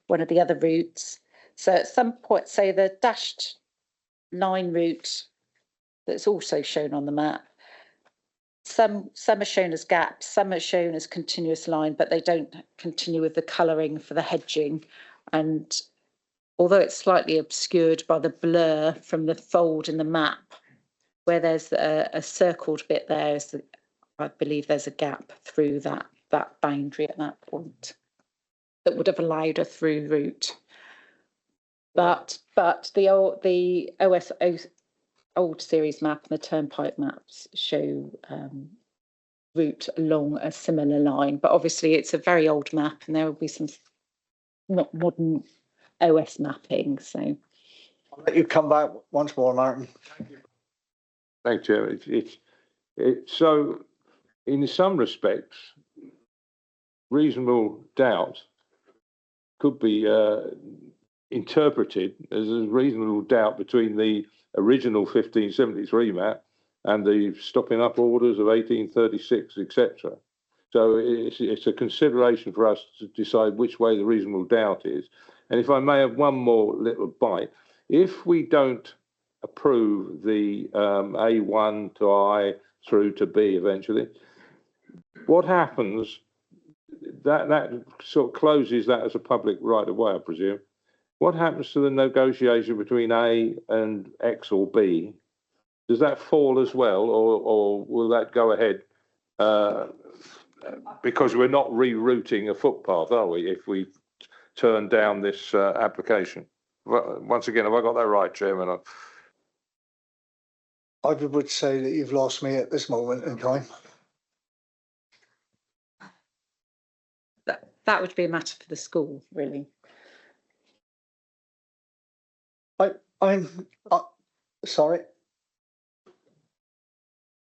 one of the other routes. So at some point, say the dashed line route that's also shown on the map. some are shown as gaps, some are shown as continuous line, but they don't continue with the colouring for the hedging. And although it's slightly obscured by the blur from the fold in the map, where there's a circled bit there, I believe there's a gap through that boundary at that point that would have allowed a through route. But the old series map and the turnpike maps show route along a similar line. But obviously it's a very old map and there will be some not modern OS mapping. So I'll let you come back once more, Martin. Thank you. It's so, in some respects, reasonable doubt could be interpreted as a reasonable doubt between the original 1573 map and the stopping up orders of 1836, etc. So it's a consideration for us to decide which way the reasonable doubt is. And if I may have one more little bite, if we don't approve the A1 to I through to B eventually, what happens? That sort of closes that as a public right of way, I presume. What happens to the negotiation between A and X or B? Does that fall as well, or will that go ahead? Because we're not rerouting a footpath, are we, if we turn down this application? Once again, have I got that right, Chairman? I would say that you've lost me at this moment in time. that would be a matter for the school, really. I'm sorry.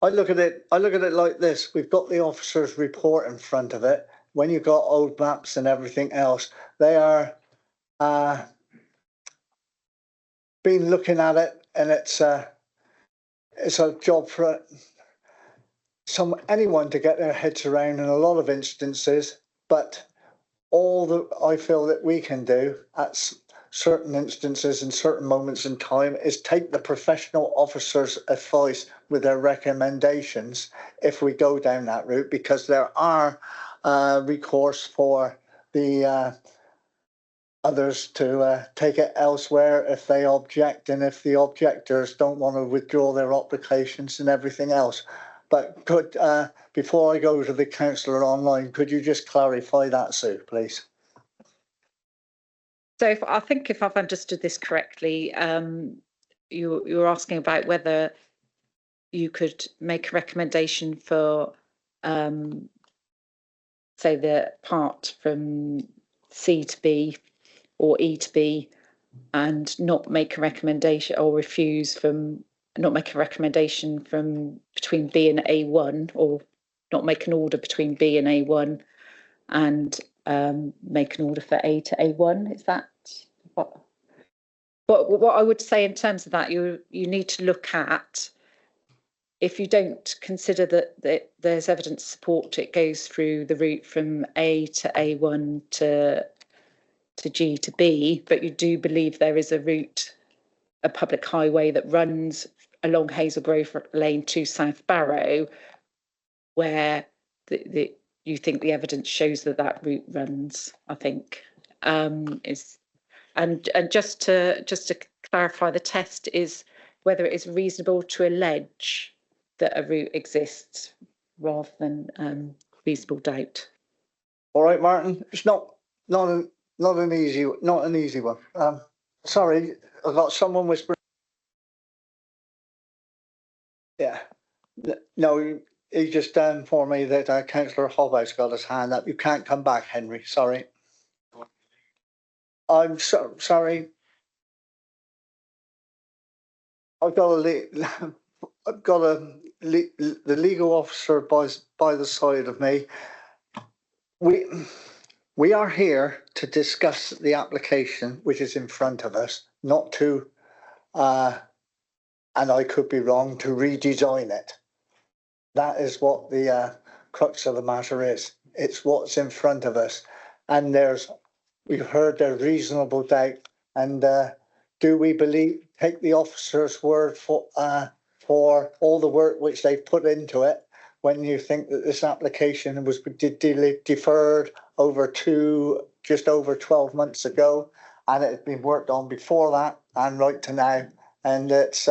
I look at it like this. We've got the officer's report in front of it. When you've got old maps and everything else, they are been looking at it, and it's a job for anyone to get their heads around in a lot of instances. But all that I feel that we can do at certain instances and certain moments in time is take the professional officer's advice with their recommendations if we go down that route, because there are recourse for the others to take it elsewhere if they object, and if the objectors don't want to withdraw their applications and everything else. But could, before I go to the councillor online, could you just clarify that, Sue, please? So I think if I've understood this correctly, you're asking about whether you could make a recommendation for, say, the part from C to B or E to B, and not make a recommendation or refuse from, not make a recommendation from between B and A1, or not make an order between B and A1, and make an order for A to A1. Is that what? But what I would say in terms of that, you need to look at, if you don't consider that there's evidence support, it goes through the route from A to A1 to G to B, but you do believe there is a route, a public highway that runs along Hazel Grove Lane to South Barrow, where you think the evidence shows that route runs, I think, is, and just to clarify, the test is whether it is reasonable to allege that a route exists rather than reasonable doubt. All right, Martin. It's not an easy one. Sorry, I got someone whispering. Yeah. No, he just informed me that Councillor Hobhouse got his hand up. You can't come back, Henry. Sorry. I'm sorry. I've got the legal officer by the side of me. We are here to discuss the application which is in front of us, not to, and I could be wrong, to redesign it. That is what the crux of the matter is. It's what's in front of us. And we've heard there's reasonable doubt. And do we take the officer's word for all the work which they've put into it? when you think that this application was deferred just over 12 months ago, and it had been worked on before that and right to now. And it's,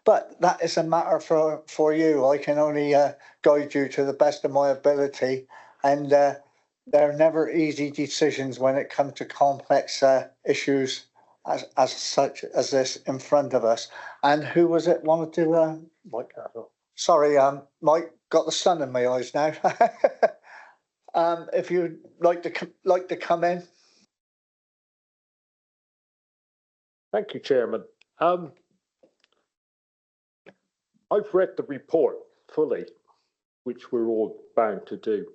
but that is a matter for you. I can only guide you to the best of my ability, and they're never easy decisions when it comes to complex issues as such as this in front of us. And who was it wanted to? Mike. Sorry, Mike. Got the sun in my eyes now. If you'd like to come in. Thank you, Chairman. I've read the report fully, which we're all bound to do.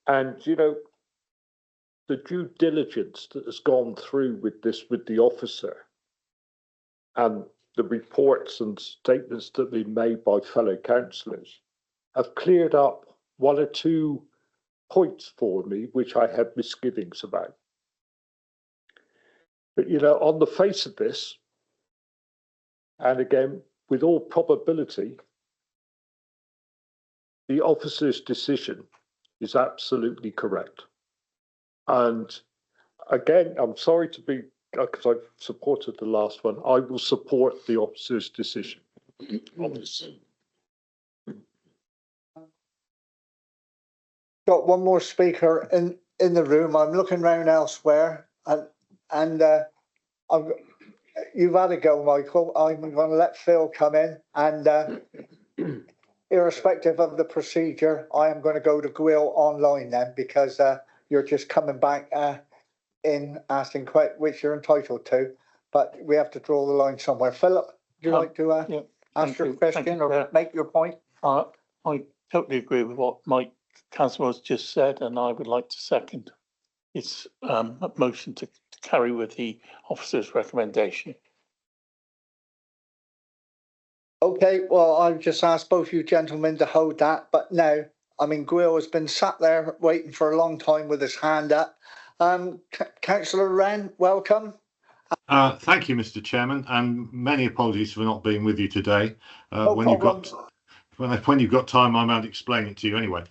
And, you know, the due diligence that has gone through with the officer, and the reports and statements that have been made by fellow councillors have cleared up one or two points for me, which I had misgivings about. But, you know, on the face of this, and again, with all probability, the officer's decision is absolutely correct. And again, I'm sorry to be, because I've supported the last one, I will support the officer's decision on this. Got one more speaker in the room. I'm looking around elsewhere, and you've had a go, Michael. I'm going to let Phil come in, and irrespective of the procedure, I am going to go to Gwyl online then, because you're just coming back in asking which you're entitled to, but we have to draw the line somewhere. Philip, would you like to ask your question or make your point? I totally agree with what Mike Caswell has just said, and I would like to second his motion to carry with the officer's recommendation. Okay, well, I've just asked both you gentlemen to hold that, but no, I mean, Gwyl has been sat there waiting for a long time with his hand up. Councillor Wren, welcome. Thank you, Mr. Chairman, and many apologies for not being with you today. When you've got time, I might explain it to you anyway.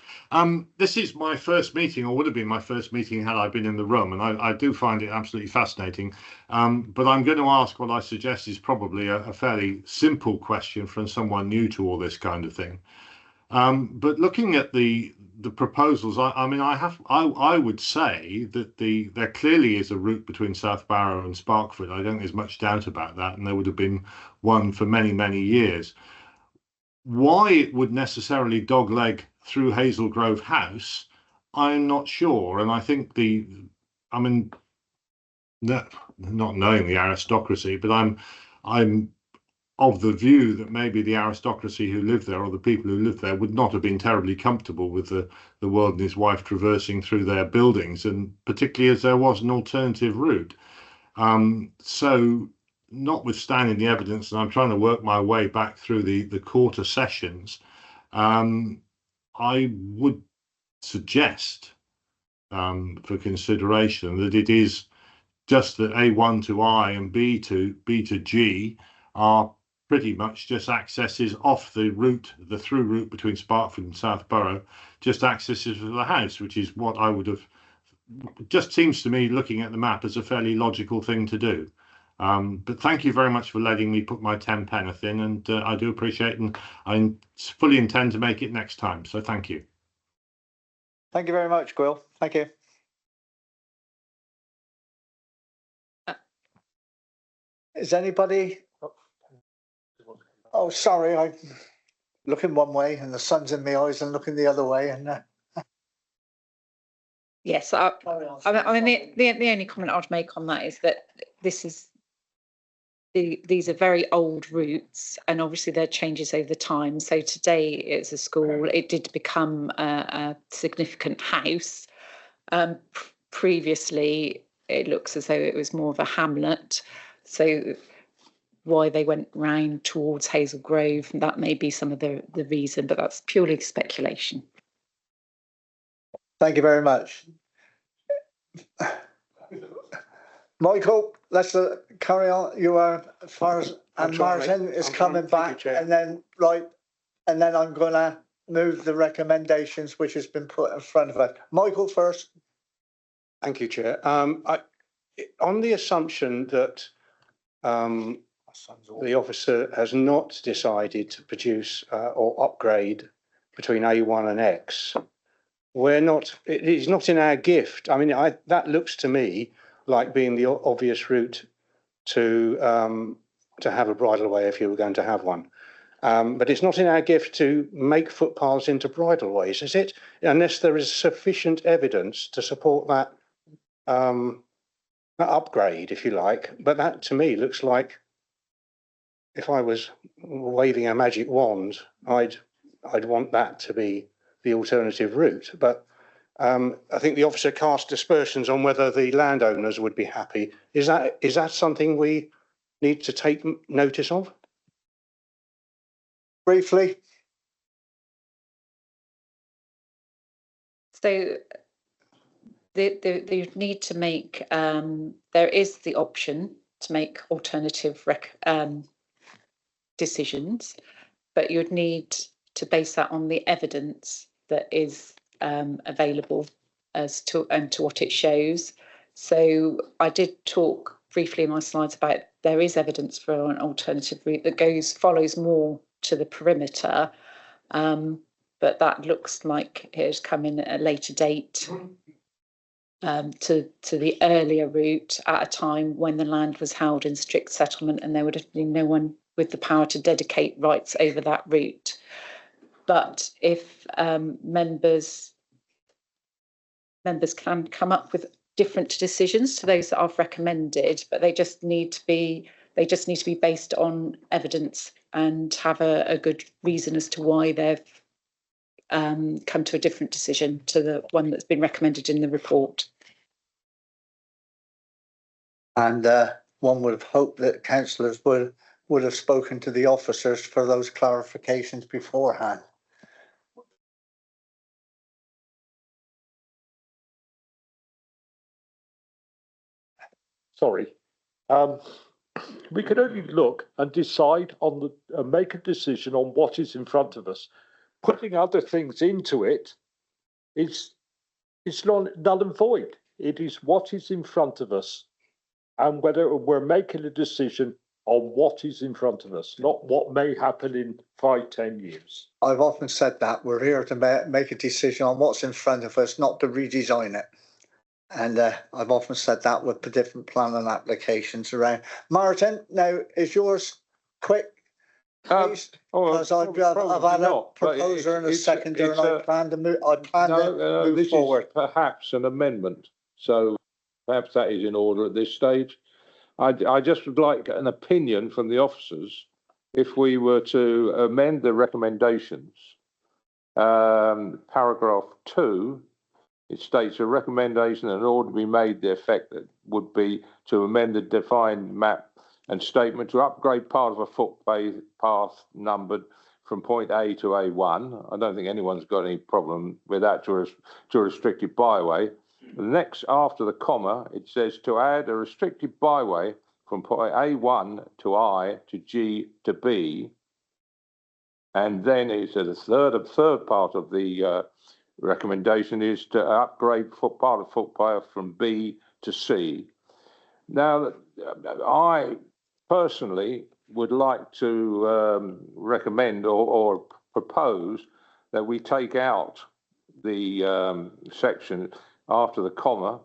This is my first meeting, or would have been my first meeting had I been in the room, and I do find it absolutely fascinating. But I'm going to ask what I suggest is probably a fairly simple question from someone new to all this kind of thing. But looking at the proposals, I would say that there clearly is a route between South Barrow and Sparkford. I don't think there's much doubt about that, and there would have been one for many, many years. Why it would necessarily dogleg through Hazel Grove House, I'm not sure. And I think not knowing the aristocracy, but I'm of the view that maybe the aristocracy who live there, or the people who live there, would not have been terribly comfortable with the World and his wife traversing through their buildings, and particularly as there was an alternative route. So notwithstanding the evidence, and I'm trying to work my way back through the quarter sessions, I would suggest for consideration that it is just that A1 to I and B to G are pretty much just accesses off the route, the through route between Sparkford and Southborough, just accesses to the house, which is what I would have, just seems to me, looking at the map, as a fairly logical thing to do. But thank you very much for letting me put my 10 in, and I do appreciate it, and I fully intend to make it next time. So thank you. Thank you very much, Gwyl. Thank you. Is anybody? Oh, sorry, I'm looking one way and the sun's in my eyes, and looking the other way, and yes, I mean the only comment I'd make on that is that these are very old routes, and obviously there are changes over the time. So today it's a school. It did become a significant house. Previously, it looks as though it was more of a hamlet. So why they went round towards Hazel Grove, that may be some of the reason, but that's purely speculation. thank you very much. Michael, let's carry on. You are and Marzin is coming back, and then I'm gonna move the recommendations which has been put in front of us. Michael first. Thank you, Chair. On the assumption that the officer has not decided to produce or upgrade between A1 and X, it is not in our gift. I mean, that looks to me like being the obvious route to have a bridleway if you were going to have one. But it's not in our gift to make footpaths into bridleways, is it? Unless there is sufficient evidence to support that upgrade, if you like. But that to me looks like, if I was waving a magic wand, I'd want that to be the alternative route. But I think the officer cast aspersions on whether the landowners would be happy. Is that something we need to take notice of? Briefly. So you need to make, there is the option to make alternative decisions, but you'd need to base that on the evidence that is available as to what it shows. So I did talk briefly in my slides about there is evidence for an alternative route that follows more to the perimeter, but that looks like it has come in at a later date to the earlier route at a time when the land was held in strict settlement and there would have been no one with the power to dedicate rights over that route. But if members can come up with different decisions to those that I've recommended, but they just need to be based on evidence and have a good reason as to why they've come to a different decision to the one that's been recommended in the report. And one would have hoped that councillors would have spoken to the officers for those clarifications beforehand. Sorry. We can only look and decide on make a decision on what is in front of us. Putting other things into it is null and void. It is what is in front of us, and whether we're making a decision on what is in front of us, not what may happen in 5-10 years. I've often said that we're here to make a decision on what's in front of us, not to redesign it. And I've often said that with the different planning applications around. Martin, now is yours quick? Because I've had a proposer and a seconder, and I plan to move. This forward. Is perhaps an amendment, so perhaps that is in order at this stage. I just would like an opinion from the officers if we were to amend the recommendations. Paragraph 2. It states a recommendation in order to be made, the effect that would be to amend the defined map and statement to upgrade part of a footpath numbered from point A to A1. I don't think anyone's got any problem with that to a restricted byway. The next, after the comma, it says to add a restricted byway from point A1 to I to G to B. And then it says the third part of the recommendation is to upgrade part of footpath from B to C. Now, I personally would like to recommend or propose that we take out the section after the comma.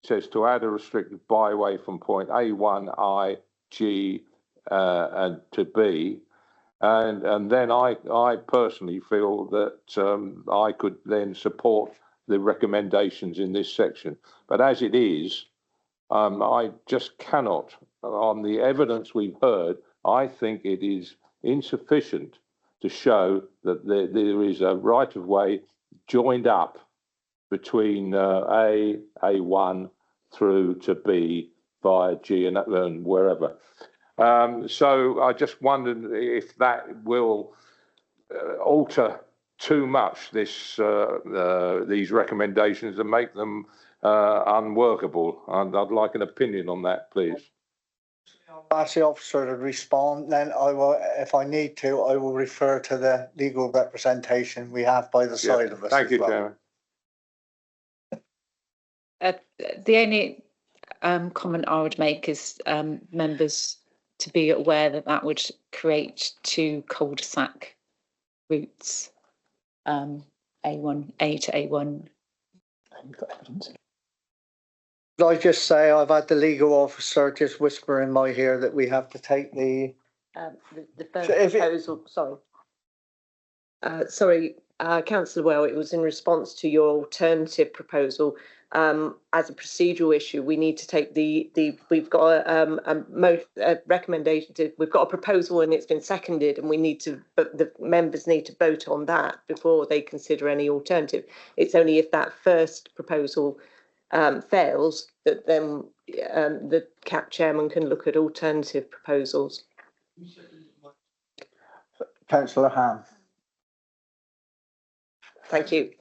It says to add a restricted byway from point A1, I, G, and to B. And then I personally feel that I could then support the recommendations in this section. But as it is, I just cannot, on the evidence we've heard, I think it is insufficient to show that there is a right of way joined up between A1 through to B via G and wherever. So I just wondered if that will alter too much these recommendations and make them unworkable. I'd like an opinion on that, please. Ask the officer to respond, then I will, if I need to, I will refer to the legal representation we have by the side of us. Thank as you, well. Chairman. The only comment I would make is members to be aware that that would create two cul-de-sac routes, A1, A to A1. Could I just say I've had the legal officer just whisper in my ear that we have to take the. The first So if it- proposal, sorry, councillor Well, it was in response to your alternative proposal. As a procedural issue, we need to take we've got a recommendation we've got a proposal and it's been seconded, and but the members need to vote on that before they consider any alternative. It's only if that first proposal fails that then the CAP chairman can look at alternative proposals. Councillor Ham. Thank you.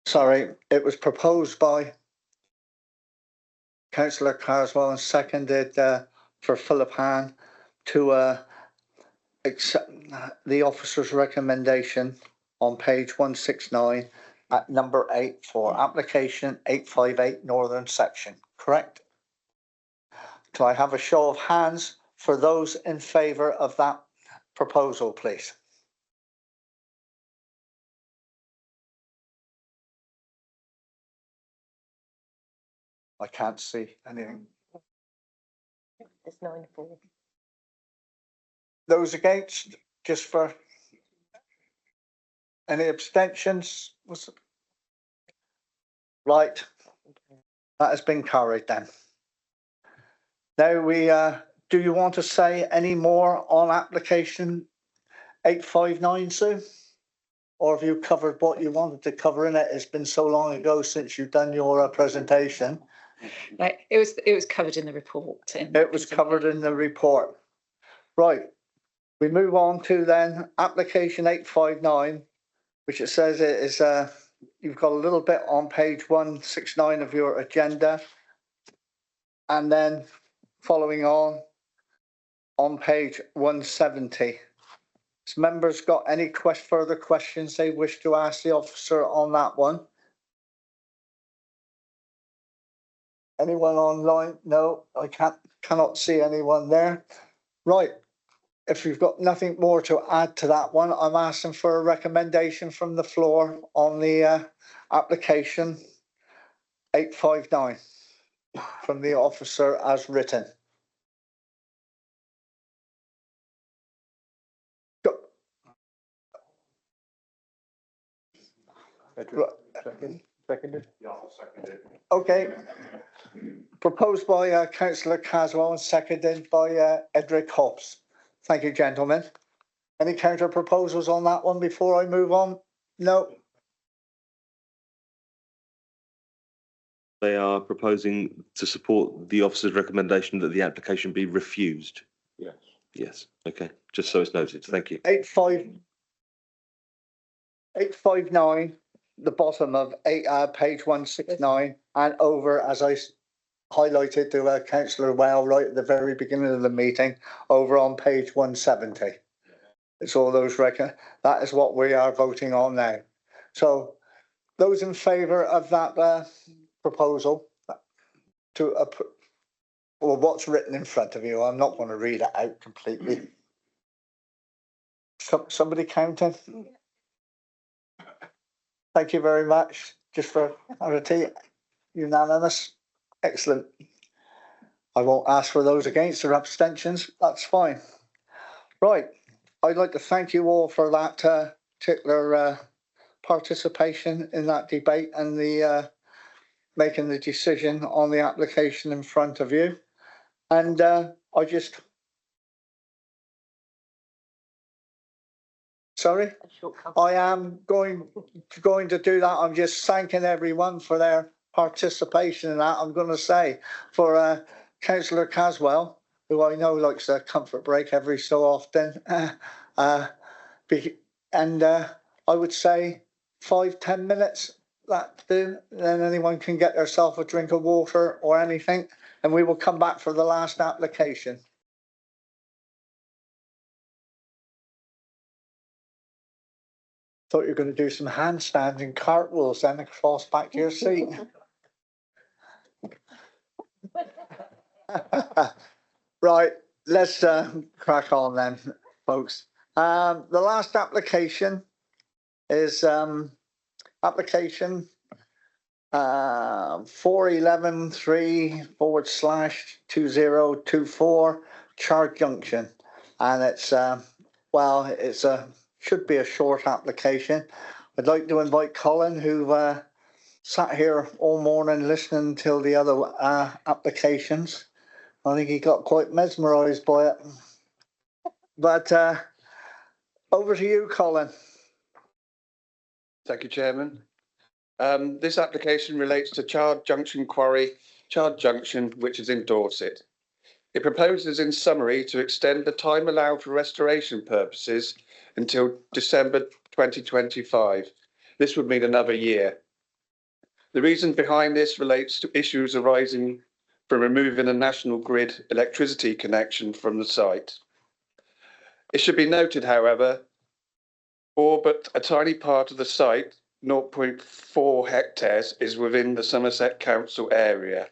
Sorry, it was proposed by Councillor Carswell and seconded for Philip Han to accept the officer's recommendation on page 169 at number 8 for application 858 Northern Section, correct? Do I have a show of hands for those in favour of that proposal, please? I can't see anything. It's 9-4. Those against, just for any abstentions? Right, that has been carried then. Now do you want to say any more on application 859, Sue? Or have you covered what you wanted to cover in it? It's been so long ago since you've done your presentation. Right, it was covered in the report. It was covered in the report. Right, we move on to then application 859, which it says it is, you've got a little bit on page 169 of your agenda. And then following on page 170. Has members got any further questions they wish to ask the officer on that one? Anyone online? No, I cannot see anyone there. Right, if you've got nothing more to add to that one, I'm asking for a recommendation from the floor on the application 859 from the officer as written. Seconded? Yeah, I'll second it. Okay. Proposed by Councillor Caswell and seconded by Edric Hobbs. Thank you, gentlemen. Any counter proposals on that one before I move on? No. They are proposing to support the officer's recommendation that the application be refused. Yes. Yes, okay, just so it's noted, thank you. 859, the bottom of page 169 and over, as I highlighted to Councillor Well right at the very beginning of the meeting, over on page 170. It's all those that is what we are voting on now. So those in favour of that proposal to well, what's written in front of you, I'm not going to read it out completely. Somebody counting? Thank you very much. Just for clarity, unanimous. Excellent. I won't ask for those against or abstentions. That's fine. Right. I'd like to thank you all for that particular participation in that debate and the making the decision on the application in front of you. And sorry, I am going to do that. I'm just thanking everyone for their participation in that. I'm going to say for Councillor Caswell, who I know likes a comfort break every so often, and I would say 5-10 minutes that to do. Then anyone can get themselves a drink of water or anything, and we will come back for the last application. Thought you were going to do some handstands and cartwheels then across back to your seat. Right, let's crack on then, folks. The last application is application 4113/2024 Chard Junction, and it's well, it's should be a short application. I'd like to invite Colin, who sat here all morning listening till the other applications. I think he got quite mesmerised by it. But over to you, Colin. Thank you, Chairman. This application relates to Chard Junction Quarry, Chard Junction, which is in Dorset. It proposes, in summary, to extend the time allowed for restoration purposes until December 2025. This would mean another year. The reason behind this relates to issues arising from removing a national grid electricity connection from the site. It should be noted, however, all but a tiny part of the site, 0.4 hectares, is within the Somerset Council area.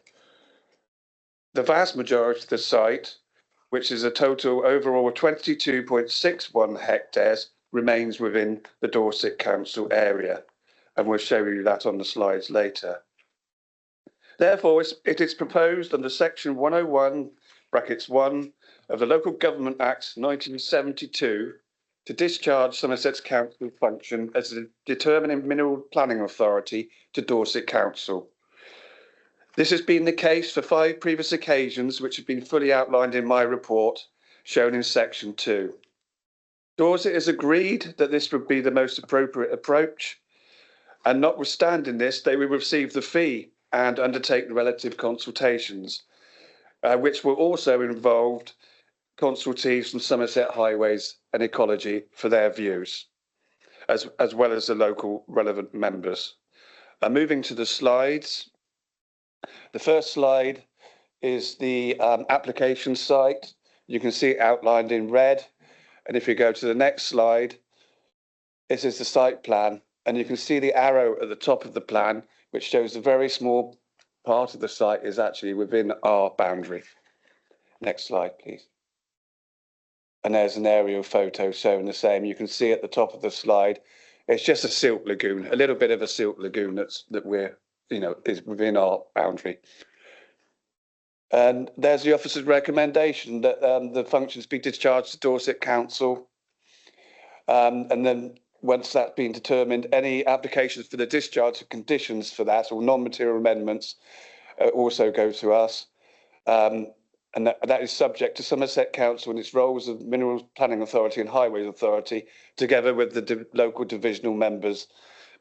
The vast majority of the site, which is a total overall 22.61 hectares, remains within the Dorset Council area, and we'll show you that on the slides later. Therefore, it is proposed under section 101(1) of the Local Government Act 1972 to discharge Somerset's council function as a determining mineral planning authority to Dorset Council. This has been the case for 5 previous occasions, which have been fully outlined in my report, shown in section 2. Dorset has agreed that this would be the most appropriate approach, and notwithstanding this, they will receive the fee and undertake the relative consultations, which will also involve consultees from Somerset Highways and Ecology for their views, as well as the local relevant members. Moving to the slides. The first slide is the application site. You can see it outlined in red. And if you go to the next slide, this is the site plan. And you can see the arrow at the top of the plan, which shows a very small part of the site is actually within our boundary. Next slide, please. And there's an aerial photo showing the same. You can see at the top of the slide, it's just a silt lagoon, a little bit of a silt lagoon that we're, is within our boundary. And there's the officer's recommendation that the functions be discharged to Dorset Council. And then once that's been determined, any applications for the discharge of conditions for that or non-material amendments also go to us. And that is subject to Somerset Council and its roles of Minerals Planning Authority and Highways Authority, together with the local divisional members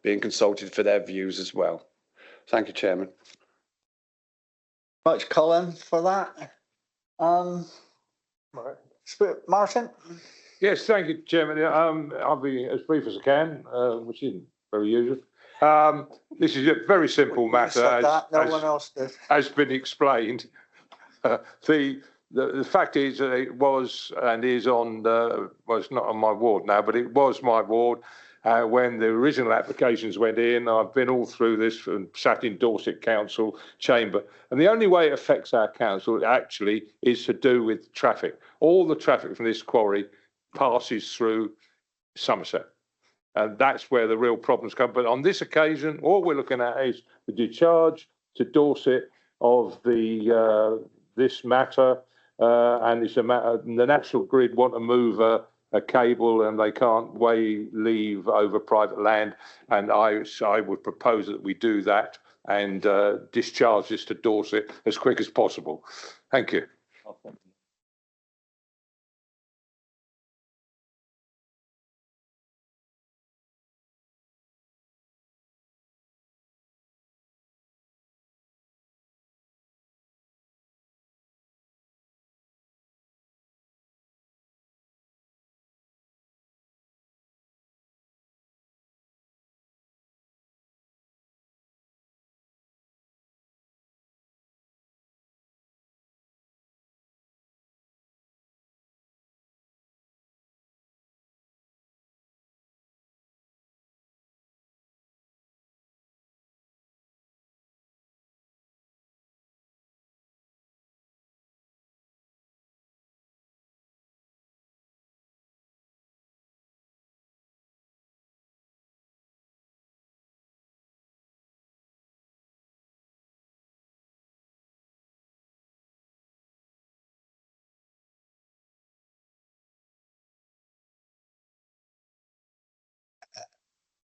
being consulted for their views as well. Thank you, Chairman. Much, Colin, for that. Martin? Yes, thank you, Chairman. I'll be as brief as I can, which isn't very usual. This is a very simple matter, as been explained. The fact is that it was and is on, well, it's not on my ward now, but it was my ward when the original applications went in. I've been all through this and sat in Dorset Council chamber. And the only way it affects our council actually is to do with traffic. All the traffic from this quarry passes through Somerset. And that's where the real problems come. But on this occasion, all we're looking at is the discharge to Dorset of the this matter, and it's a matter. The National Grid want to move a cable, and they can't leave over private land. And I would propose that we do that and discharge this to Dorset as quick as possible. Thank you.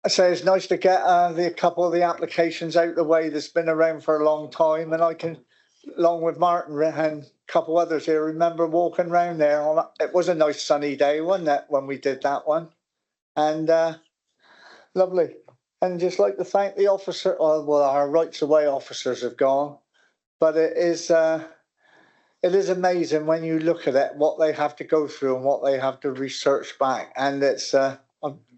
I say it's nice to get the couple of the applications out the way that's been around for a long time, and I can, along with Martin and a couple others here, remember walking around there. It was a nice sunny day, wasn't it, when we did that one? And lovely. And just like to thank the officer. Well, our rights of way officers have gone, but it is amazing when you look at it what they have to go through and what they have to research back, and it's.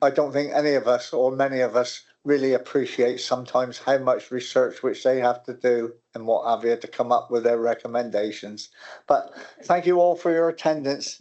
I don't think any of us or many of us really appreciate sometimes how much research which they have to do and what have you to come up with their recommendations. But thank you all for your attendance